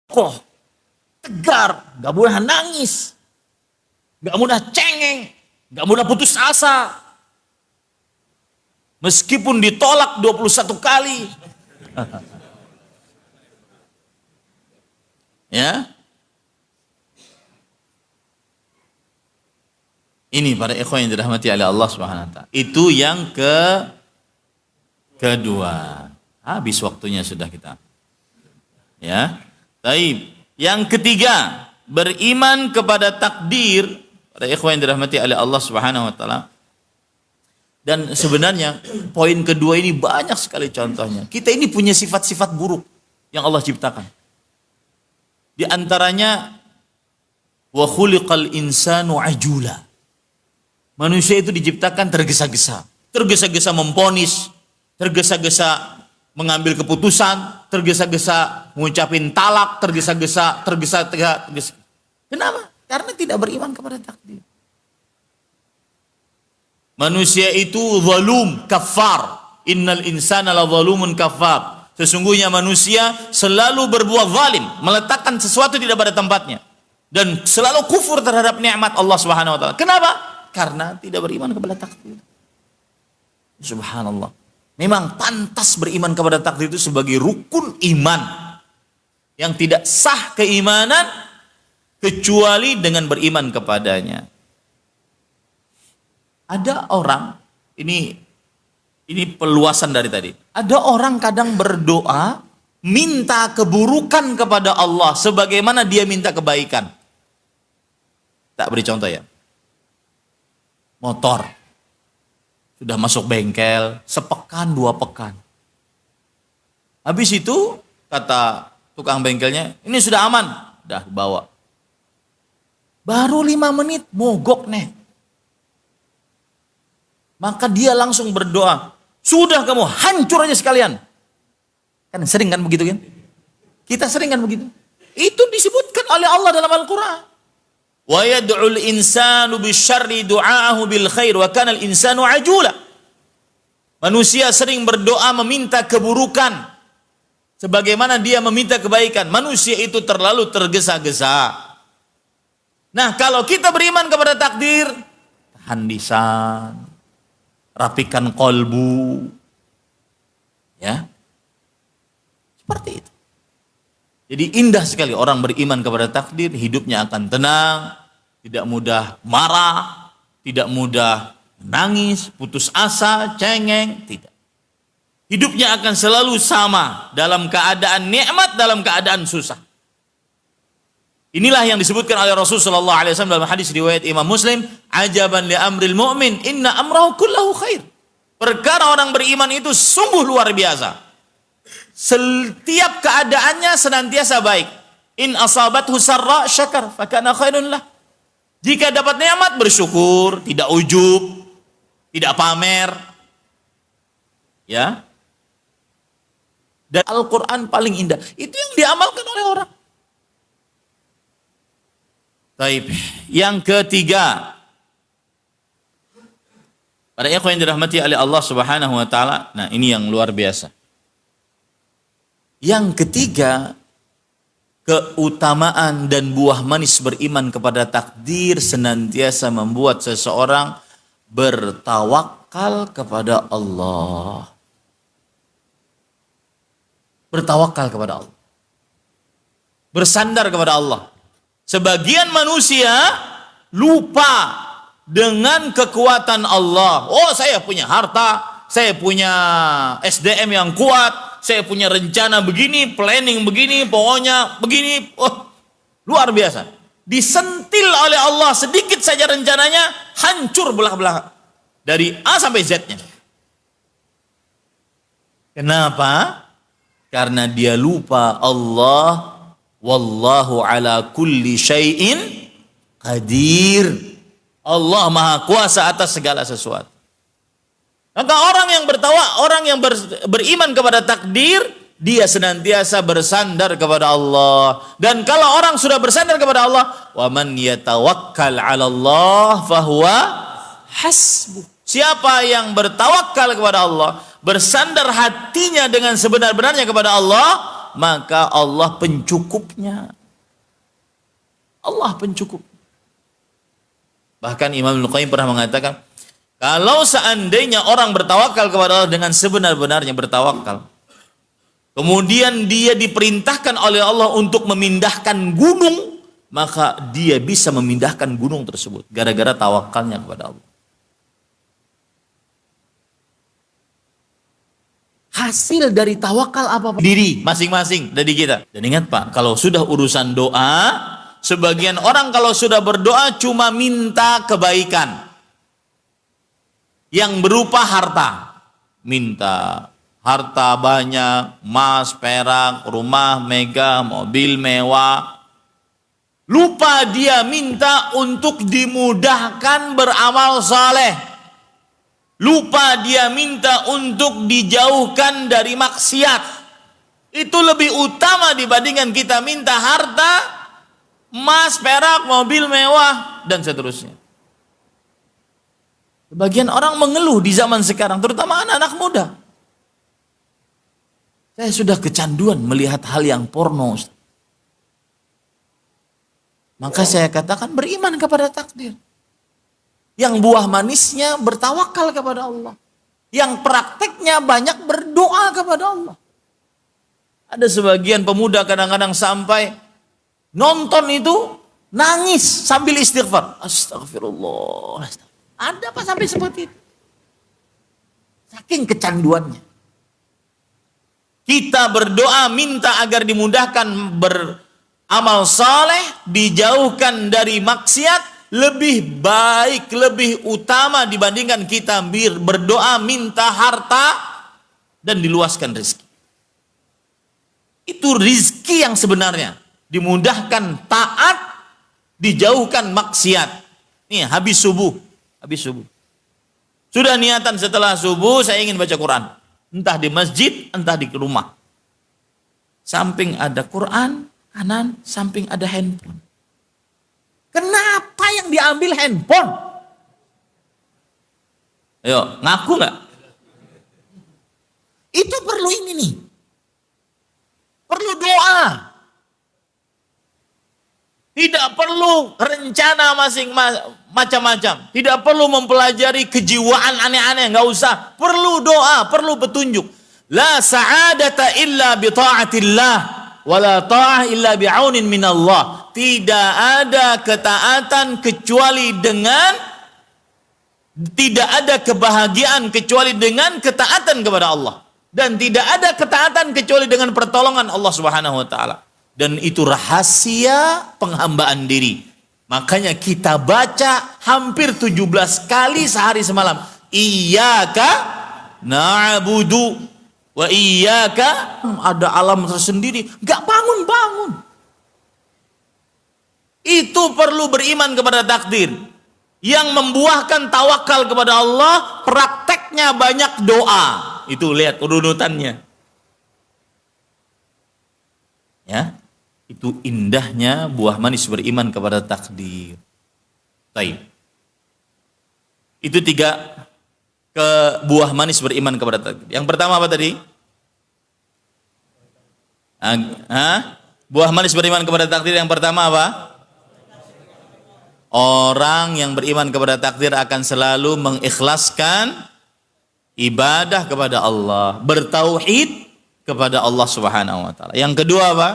kok tegar, gak mudah nangis, gak mudah cengeng, gak mudah putus asa, meskipun ditolak 21 kali. Ya, ini para ikhwan yang dirahmati oleh Allah Subhanahu wa taala. Itu yang kedua. Habis waktunya sudah kita. Ya. Baik. Yang ketiga, beriman kepada takdir. Para ikhwan yang dirahmati oleh Allah Subhanahu wa taala. Dan sebenarnya poin kedua ini banyak sekali contohnya. Kita ini punya sifat-sifat buruk yang Allah ciptakan. Di antaranya wa khuliqal insanu ajula. Manusia itu diciptakan tergesa-gesa. Tergesa-gesa memponis, tergesa-gesa mengambil keputusan, tergesa-gesa mengucapin talak, tergesa-gesa. Kenapa? Karena tidak beriman kepada takdir. Manusia itu zalum, kafar. Innal insana la zalumun kafar. Sesungguhnya manusia selalu berbuat zalim, meletakkan sesuatu tidak pada tempatnya, dan selalu kufur terhadap nikmat Allah Subhanahu wa taala. Kenapa? Karena tidak beriman kepada takdir. Subhanallah. Memang pantas beriman kepada takdir itu sebagai rukun iman yang tidak sah keimanan kecuali dengan beriman kepadanya. Ada orang, ini peluasan dari tadi. Ada orang kadang berdoa minta keburukan kepada Allah sebagaimana dia minta kebaikan. Tak beri contoh ya. Motor sudah masuk bengkel, sepekan, 2 pekan. Habis itu, kata tukang bengkelnya, ini sudah aman. Dah bawa. Baru 5 menit, mogok nih. Maka dia langsung berdoa, sudah kamu hancur aja sekalian. Kan sering kan begitu kan? Kita sering kan begitu. Itu disebutkan oleh Allah dalam Al-Quran. Wa yad'ul insanu bisyarri du'aahu bil khair wa kana al insanu ajula. Manusia sering berdoa meminta keburukan sebagaimana dia meminta kebaikan. Manusia itu terlalu tergesa-gesa. Nah, kalau kita beriman kepada takdir, tahan lisan, rapikan kolbu, ya, seperti itu. Jadi indah sekali orang beriman kepada takdir, hidupnya akan tenang, tidak mudah marah, tidak mudah menangis, putus asa, cengeng, tidak. Hidupnya akan selalu sama dalam keadaan nikmat, dalam keadaan susah. Inilah yang disebutkan oleh Rasulullah SAW dalam hadis riwayat Imam Muslim, ajaban li amril mu'min, inna amrahu kullahu khair. Perkara orang beriman itu sungguh luar biasa. Setiap keadaannya senantiasa baik. In asabathu sarra syakar fakana khairun lah. Jika dapat nikmat bersyukur, tidak ujub, tidak pamer. Ya. Dan Al-Qur'an paling indah. Itu yang diamalkan oleh orang. Baik. Yang ketiga, para ikhwan yang dirahmati oleh Allah Subhanahu wa taala. Nah, ini yang luar biasa. Yang ketiga, keutamaan dan buah manis beriman kepada takdir senantiasa membuat seseorang bertawakal kepada Allah. Bertawakal kepada Allah. Bersandar kepada Allah. Sebagian manusia lupa dengan kekuatan Allah. Oh, saya punya harta, saya punya SDM yang kuat, saya punya rencana begini, planning begini, pokoknya begini. Oh, luar biasa. Disentil oleh Allah sedikit saja rencananya, hancur belah-belah. Dari A sampai Z-nya. Kenapa? Karena dia lupa Allah, wallahu ala kulli syai'in qadir. Allah Maha Kuasa atas segala sesuatu. Maka orang yang beriman kepada takdir, dia senantiasa bersandar kepada Allah. Dan kalau orang sudah bersandar kepada Allah, wa man yatawakkal 'ala Allah fahuwa hasbuh. Siapa yang bertawakal kepada Allah, bersandar hatinya dengan sebenar-benarnya kepada Allah, maka Allah pencukupnya. Allah pencukup. Bahkan Imam Al-Qayyim pernah mengatakan, kalau seandainya orang bertawakal kepada Allah dengan sebenar-benarnya bertawakal, kemudian dia diperintahkan oleh Allah untuk memindahkan gunung, maka dia bisa memindahkan gunung tersebut gara-gara tawakalnya kepada Allah. Hasil dari tawakal apa? Diri masing-masing dari kita. Dan ingat Pak, kalau sudah urusan doa, sebagian orang kalau sudah berdoa cuma minta kebaikan yang berupa harta, minta harta banyak, emas, perak, rumah megah, mobil mewah. Lupa dia minta untuk dimudahkan beramal saleh. Lupa dia minta untuk dijauhkan dari maksiat. Itu lebih utama dibandingkan kita minta harta, emas, perak, mobil mewah, dan seterusnya. Sebagian orang mengeluh di zaman sekarang, terutama anak-anak muda. Saya sudah kecanduan melihat hal yang porno. Maka saya katakan beriman kepada takdir. Yang buah manisnya bertawakal kepada Allah. Yang prakteknya banyak berdoa kepada Allah. Ada sebagian pemuda kadang-kadang sampai nonton itu nangis sambil istighfar. Astagfirullah. Ada apa sampai seperti itu? Saking kecanduannya. Kita berdoa minta agar dimudahkan beramal saleh, dijauhkan dari maksiat, lebih baik, lebih utama dibandingkan kita berdoa minta harta dan diluaskan rezeki. Itu rezeki yang sebenarnya. Dimudahkan taat, dijauhkan maksiat. Nih, habis subuh. Sudah niatan setelah subuh saya ingin baca Quran. Entah di masjid, entah di rumah. Samping ada Quran, kanan samping ada handphone. Kenapa yang diambil handphone? Ayo, ngaku nggak? Itu perlu ini nih. Perlu doa. Tidak perlu rencana macam-macam. Tidak perlu mempelajari kejiwaan aneh-aneh. Nggak usah. Perlu doa, perlu petunjuk. La sa'adata illa bi ta'atillah. Wa la ta'ah illa bi'aunin minallah. Tidak ada ketaatan kecuali dengan, tidak ada kebahagiaan kecuali dengan ketaatan kepada Allah. Dan tidak ada ketaatan kecuali dengan pertolongan Allah Subhanahu wa taala. Dan itu rahasia penghambaan diri. Makanya kita baca hampir 17 kali sehari semalam. Iyyaka na'budu wa iyyaka, ada alam tersendiri, enggak bangun-bangun. Itu perlu beriman kepada takdir. Yang membuahkan tawakal kepada Allah, prakteknya banyak doa. Itu lihat urutannya. Ya. Itu indahnya buah manis beriman kepada takdir. Taib. Itu 3 buah manis beriman kepada takdir. Yang pertama apa tadi? Buah manis beriman kepada takdir yang pertama apa? Orang yang beriman kepada takdir akan selalu mengikhlaskan ibadah kepada Allah, bertauhid kepada Allah Subhanahu wa taala. Yang kedua apa?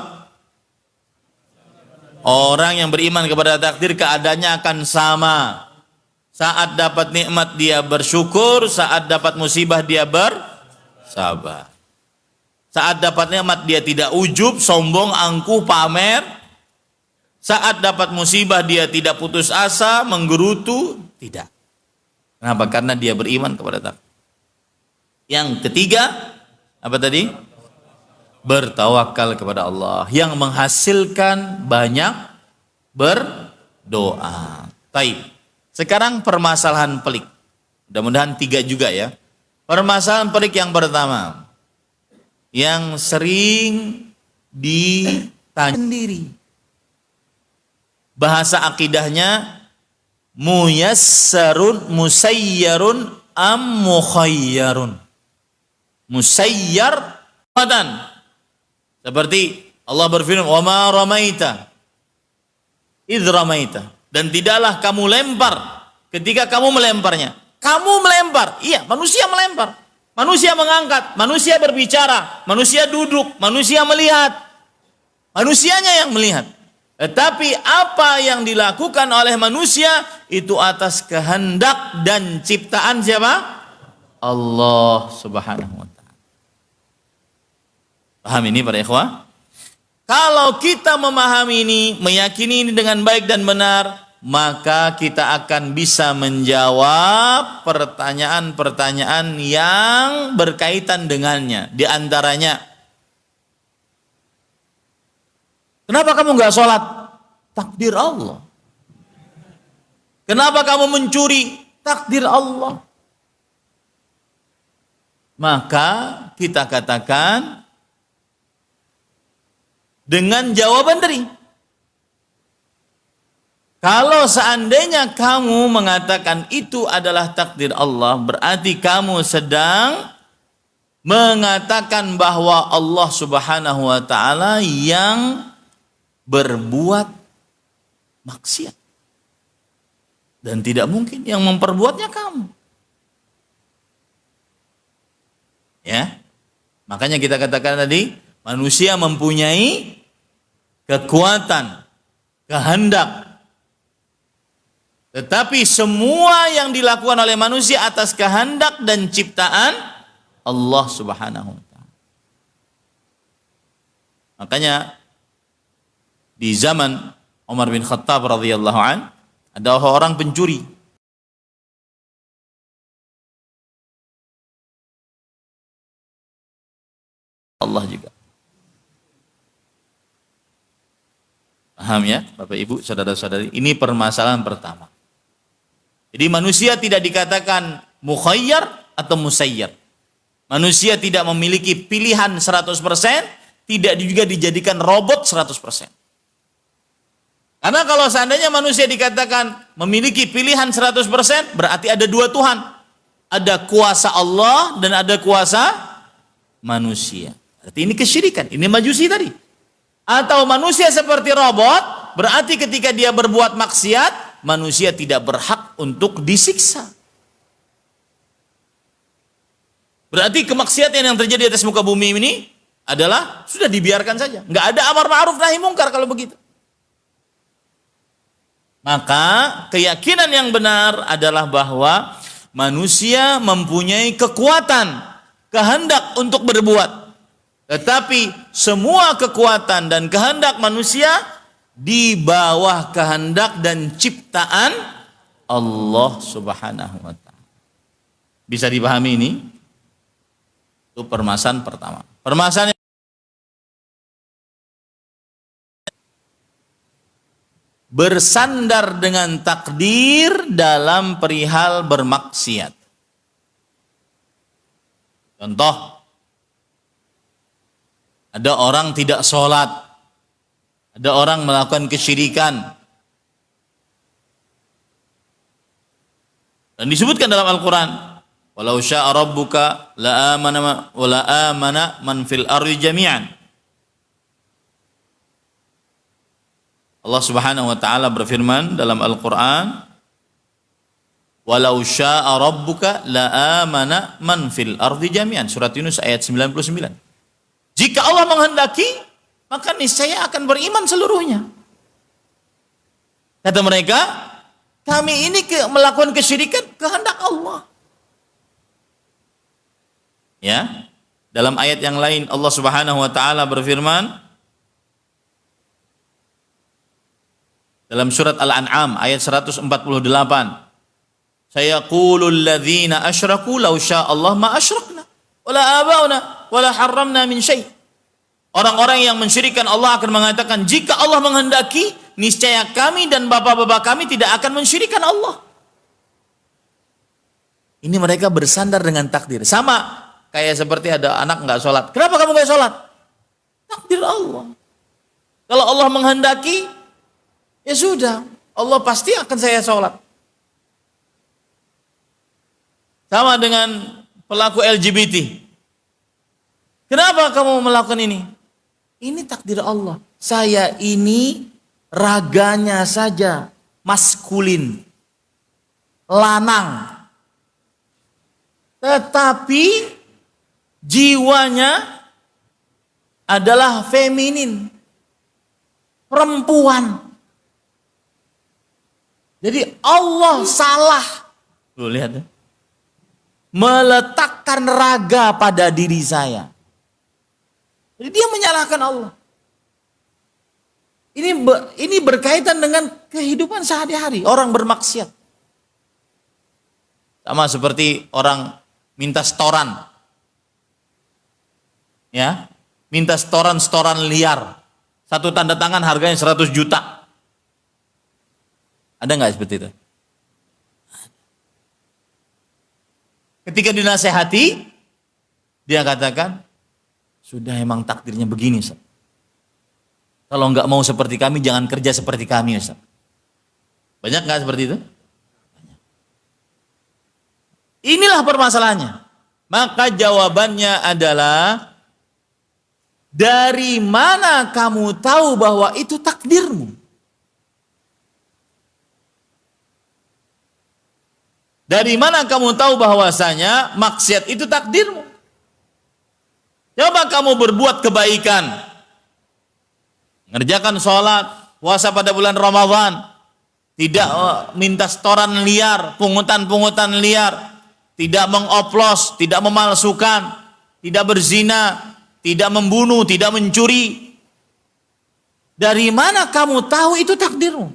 Orang yang beriman kepada takdir keadaannya akan sama. Saat dapat nikmat dia bersyukur, saat dapat musibah dia bersabar. Saat dapat nikmat dia tidak ujub, sombong, angkuh, pamer. Saat dapat musibah dia tidak putus asa, menggerutu, tidak. Kenapa? Karena dia beriman kepada takdir. Yang ketiga, apa tadi? Bertawakal kepada Allah yang menghasilkan banyak berdoa. Taib. Sekarang permasalahan pelik. Mudah-mudahan 3 juga ya. Permasalahan pelik yang pertama, yang sering ditanya sendiri. Bahasa akidahnya muyassarun, musayyarun, am mukhayyarun. Musayyar badan. Seperti Allah berfirman, "Wa ma ramaita idz ramaita." Dan tidaklah kamu lempar ketika kamu melemparnya. Kamu melempar, iya, manusia melempar. Manusia mengangkat, manusia berbicara, manusia duduk, manusia melihat. Manusianya yang melihat. Tetapi apa yang dilakukan oleh manusia itu atas kehendak dan ciptaan siapa? Allah Subhanahu wa taala. Paham ini para ikhwah? Kalau kita memahami ini, meyakini ini dengan baik dan benar, maka kita akan bisa menjawab pertanyaan-pertanyaan yang berkaitan dengannya. Di antaranya, kenapa kamu nggak sholat? Takdir Allah. Kenapa kamu mencuri? Takdir Allah. maka kita katakan dengan jawaban tadi. Kalau seandainya kamu mengatakan itu adalah takdir Allah, berarti kamu sedang mengatakan bahwa Allah Subhanahu wa taala yang berbuat maksiat. Dan tidak mungkin yang memperbuatnya kamu. Ya. Makanya kita katakan tadi, manusia mempunyai kekuatan, kehendak. Tetapi semua yang dilakukan oleh manusia atas kehendak dan ciptaan Allah Subhanahu wa taala. Makanya di zaman Umar bin Khattab radhiyallahu an, ada orang pencuri. Allah juga. Paham ya, Bapak Ibu, saudara-saudari? Ini permasalahan pertama. Jadi manusia tidak dikatakan mukhayyar atau musayyar. Manusia tidak memiliki pilihan 100%, tidak juga dijadikan robot 100%. Karena kalau seandainya manusia dikatakan memiliki pilihan 100%, berarti ada dua Tuhan. Ada kuasa Allah dan ada kuasa manusia. Berarti ini kesyirikan, ini majusi tadi. Atau manusia seperti robot, berarti ketika dia berbuat maksiat, manusia tidak berhak untuk disiksa. Berarti kemaksiatan yang terjadi di atas muka bumi ini adalah sudah dibiarkan saja. Nggak ada amar ma'ruf nahi mungkar kalau begitu. Maka keyakinan yang benar adalah bahwa manusia mempunyai kekuatan, kehendak untuk berbuat. Tetapi semua kekuatan dan kehendak manusia di bawah kehendak dan ciptaan Allah Subhanahu wa taala. Bisa dipahami ini? Itu permasalahan pertama. Permasalahan bersandar dengan takdir dalam perihal bermaksiat. Contoh, ada orang tidak sholat, ada orang melakukan kesyirikan. Dan disebutkan dalam Al-Quran, walau sya'a rabbuka la amana man fil ardi jami'an. Allah Subhanahu wa taala berfirman dalam Al-Quran, walau sya'a rabbuka la amana man fil ardi jami'an. Surat Yunus ayat 99. Jika Allah menghendaki, maka niscaya akan beriman seluruhnya. Kata mereka, kami ini melakukan kesyirikan kehendak Allah. Ya, dalam ayat yang lain Allah Subhanahu wa taala berfirman dalam surat Al-An'am ayat 148. Sayaqulul ladzina asyraku law syaa Allah ma asyrakna wala abauna wala harramna min syai'. Orang-orang yang mensyirikkan Allah akan mengatakan, jika Allah menghendaki, niscaya kami dan bapak-bapak kami tidak akan mensyirikkan Allah. Ini mereka bersandar dengan takdir. Sama kayak seperti ada anak nggak sholat. Kenapa kamu nggak sholat? Takdir Allah. Kalau Allah menghendaki, ya sudah, Allah pasti akan saya sholat. Sama dengan pelaku LGBT. Kenapa kamu melakukan ini? Ini takdir Allah. Saya ini raganya saja maskulin, lanang. Tetapi jiwanya adalah feminin, perempuan. Jadi Allah salah. Lu lihat ya. Meletakkan raga pada diri saya. Jadi dia menyalahkan Allah. Ini berkaitan dengan kehidupan sehari-hari orang bermaksiat. Sama seperti orang minta setoran. Ya, minta setoran liar. Satu tanda tangan harganya 100 juta. Ada nggak seperti itu? Ketika dinasehati, Dia katakan, sudah emang takdirnya begini Ustaz. Kalau nggak mau seperti kami, jangan kerja seperti kami Ustaz. Banyak nggak seperti itu? Banyak. Inilah permasalahannya. Maka jawabannya adalah, dari mana kamu tahu bahwa itu takdirmu? Dari mana kamu tahu bahwasanya maksiat itu takdirmu? Coba kamu berbuat kebaikan, mengerjakan sholat, puasa pada bulan Ramadan, tidak minta setoran liar, pungutan-pungutan liar, tidak mengoplos, tidak memalsukan, tidak berzina, tidak membunuh, tidak mencuri. Dari mana kamu tahu itu takdirmu?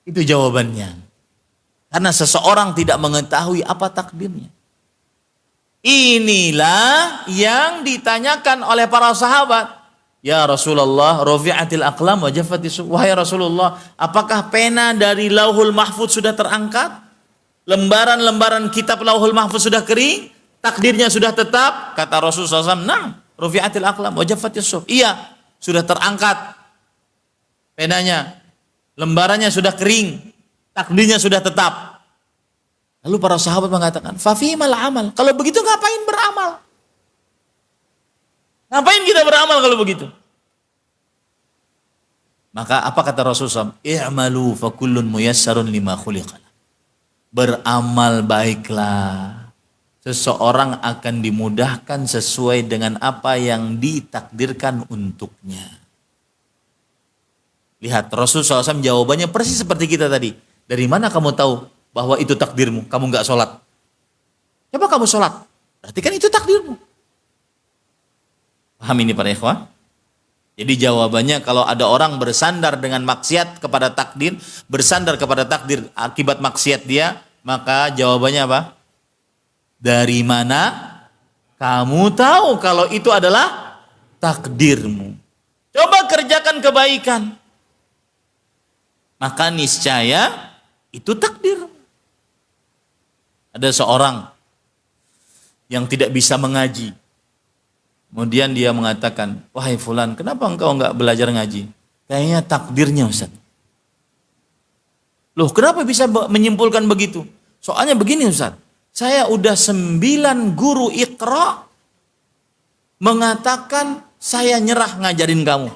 Itu jawabannya. Karena seseorang tidak mengetahui apa takdirnya. Inilah yang ditanyakan oleh para sahabat. Ya Rasulullah, rafi'atil aqlam wa jaffatis suhuf. Wahai Rasulullah, apakah pena dari Lauhul Mahfuz sudah terangkat? Lembaran-lembaran kitab Lauhul Mahfuz sudah kering? Takdirnya sudah tetap? Kata Rasulullah SAW, nah, rafi'atil aqlam wa jaffatis suhuf. Iya, sudah terangkat penanya. Lembarannya sudah kering. Takdirnya sudah tetap. Lalu para sahabat mengatakan, fafimal amal. Kalau begitu ngapain beramal? Ngapain kita beramal kalau begitu? Maka apa kata Rasulullah SAW? I'malu fa kullun muyassarun lima khuliqala. Beramal baiklah. Seseorang akan dimudahkan sesuai dengan apa yang ditakdirkan untuknya. Lihat, Rasulullah SAW jawabannya persis seperti kita tadi. Dari mana kamu tahu bahwa itu takdirmu? Kamu nggak sholat. Coba kamu sholat. Berarti kan itu takdirmu. Paham ini para ikhwah? Jadi jawabannya, kalau ada orang bersandar dengan maksiat kepada takdir, bersandar kepada takdir akibat maksiat dia, maka jawabannya apa? Dari mana kamu tahu kalau itu adalah takdirmu? Coba kerjakan kebaikan. Maka niscaya itu takdir. Ada seorang yang tidak bisa mengaji. Kemudian dia mengatakan, wahai fulan, kenapa engkau enggak belajar ngaji? Kayaknya takdirnya Ustaz. Loh, kenapa bisa menyimpulkan begitu? Soalnya begini Ustaz, saya udah 9 guru Iqra mengatakan saya nyerah ngajarin kamu.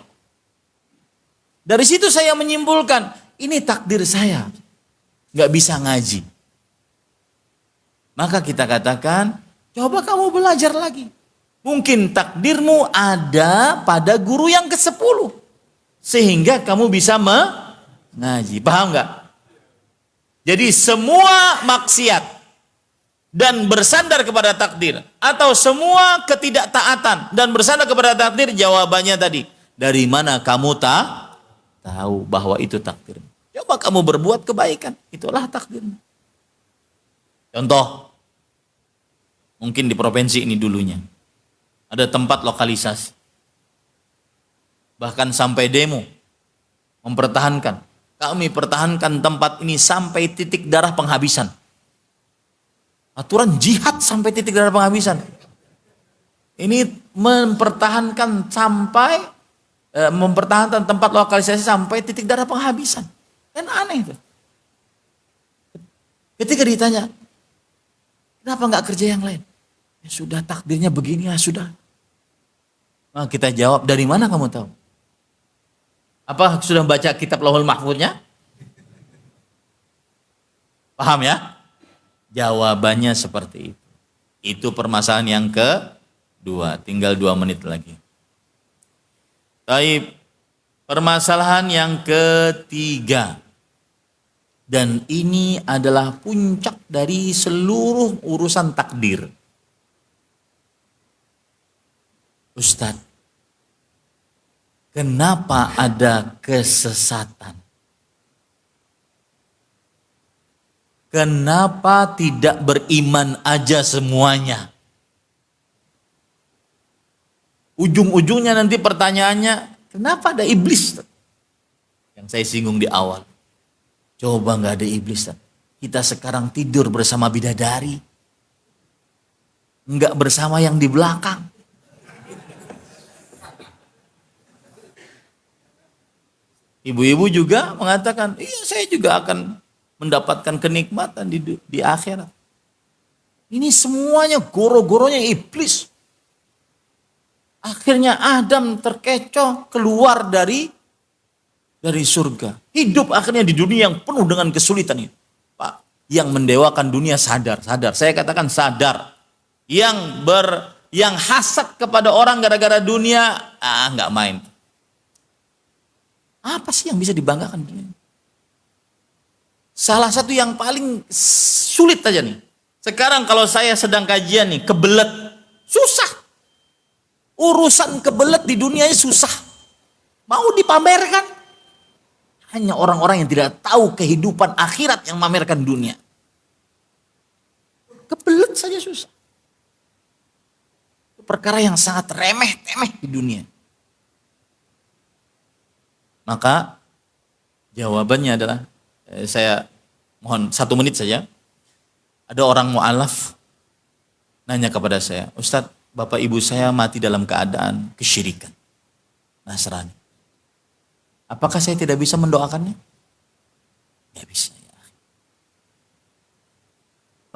Dari situ saya menyimpulkan, ini takdir saya. Nggak bisa ngaji. Maka kita katakan, coba kamu belajar lagi. Mungkin takdirmu ada pada guru yang ke-10. Sehingga kamu bisa mengaji. Paham nggak? Jadi semua maksiat dan bersandar kepada takdir, atau semua ketidaktaatan dan bersandar kepada takdir, jawabannya tadi, dari mana kamu tahu bahwa itu takdir? Coba kamu berbuat kebaikan, itulah takdirmu. Contoh, mungkin di provinsi ini dulunya ada tempat lokalisasi, bahkan sampai demo mempertahankan, kami pertahankan tempat ini sampai titik darah penghabisan. Aturan jihad sampai titik darah penghabisan. Ini mempertahankan sampai mempertahankan tempat lokalisasi sampai titik darah penghabisan. Kan aneh itu. Ketika ditanya, kenapa nggak kerja yang lain? Ya sudah, takdirnya begini, ya sudah. Nah, kita jawab, dari mana kamu tahu? Apa sudah baca kitab Lauhul Mahfuznya? Paham ya? Jawabannya seperti itu. Itu permasalahan yang kedua. Tinggal 2 menit lagi. Baik. Permasalahan yang ketiga. Dan ini adalah puncak dari seluruh urusan takdir. Ustadz, kenapa ada kesesatan? Kenapa tidak beriman aja semuanya? Ujung-ujungnya nanti pertanyaannya, kenapa ada iblis? Yang saya singgung di awal. Coba nggak ada iblis. Kita sekarang tidur bersama bidadari. enggak bersama yang di belakang. Ibu-ibu juga mengatakan, iya saya juga akan mendapatkan kenikmatan di akhirat. Ini semuanya goro-goronya iblis. Akhirnya Adam terkecoh keluar dari surga. Hidup akhirnya di dunia yang penuh dengan kesulitan itu. Pak, yang mendewakan dunia sadar. Saya katakan sadar. Yang hasad kepada orang gara-gara dunia, nggak main. Apa sih yang bisa dibanggakan dunia? Salah satu yang paling sulit aja nih. Sekarang kalau saya sedang kajian nih, kebelet, susah. Urusan kebelet di dunia ini susah. Mau dipamerkan. Hanya orang-orang yang tidak tahu kehidupan akhirat yang memamerkan dunia. Kebelet saja susah. Perkara yang sangat remeh-temeh di dunia. Maka jawabannya adalah, saya mohon 1 menit saja. Ada orang mu'alaf nanya kepada saya, Ustadz, bapak ibu saya mati dalam keadaan kesyirikan, Nasrani. Apakah saya tidak bisa mendoakannya? Ya bisa. Ya.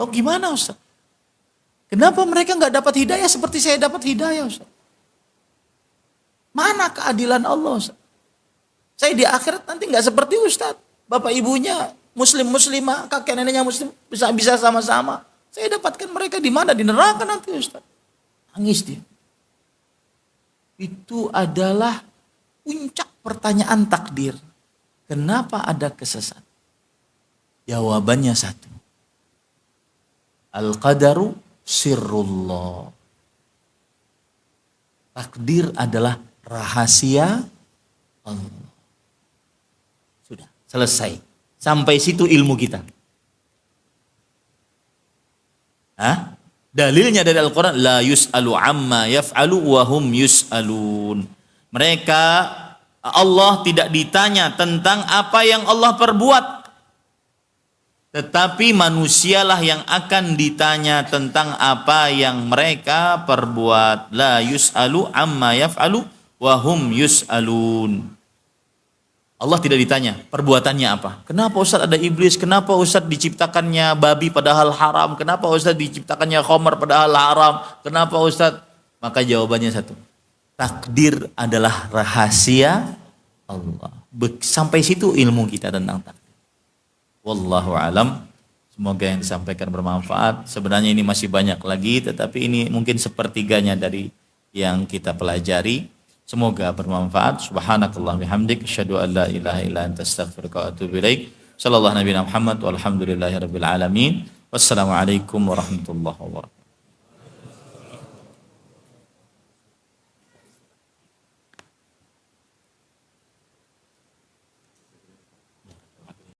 Oh gimana Ustadz? Kenapa mereka nggak dapat hidayah seperti saya dapat hidayah Ustadz? Mana keadilan Allah Ustadz? Saya di akhirat nanti nggak seperti Ustadz. Bapak ibunya muslimah, kakek neneknya muslim, bisa sama-sama. Saya dapatkan mereka di mana? Di neraka nanti Ustadz. Nangis dia. Itu adalah puncak pertanyaan takdir. Kenapa ada kesesatan? Jawabannya satu. Al-qadaru sirrullah. Takdir adalah rahasia Allah. Sudah, selesai. Sampai situ ilmu kita. Dalilnya dari Al-Quran, la yus'alu amma yaf'alu wa hum yus'alun. Mereka, Allah tidak ditanya tentang apa yang Allah perbuat. Tetapi manusialah yang akan ditanya tentang apa yang mereka perbuat. La yus'alu amma yaf'alu wa hum yus'alun. Allah tidak ditanya perbuatannya apa. Kenapa Ustaz ada iblis? Kenapa Ustaz diciptakannya babi padahal haram? Kenapa Ustaz diciptakannya khamar padahal haram? Kenapa Ustaz? Maka jawabannya satu. Takdir adalah rahasia Allah. Sampai situ ilmu kita tentang takdir. Wallahu alam. Semoga yang disampaikan bermanfaat. Sebenarnya ini masih banyak lagi, tetapi ini mungkin sepertiganya dari yang kita pelajari. Semoga bermanfaat. Subhanakallah bihamdik. Asyhadu an la ilaha illa anta astaghfiruka wa atubu ilaik. Sallallahu Nabi Muhammad walhamdulillahi rabbil alamin. Wassalamualaikum warahmatullahi wabarakatuh.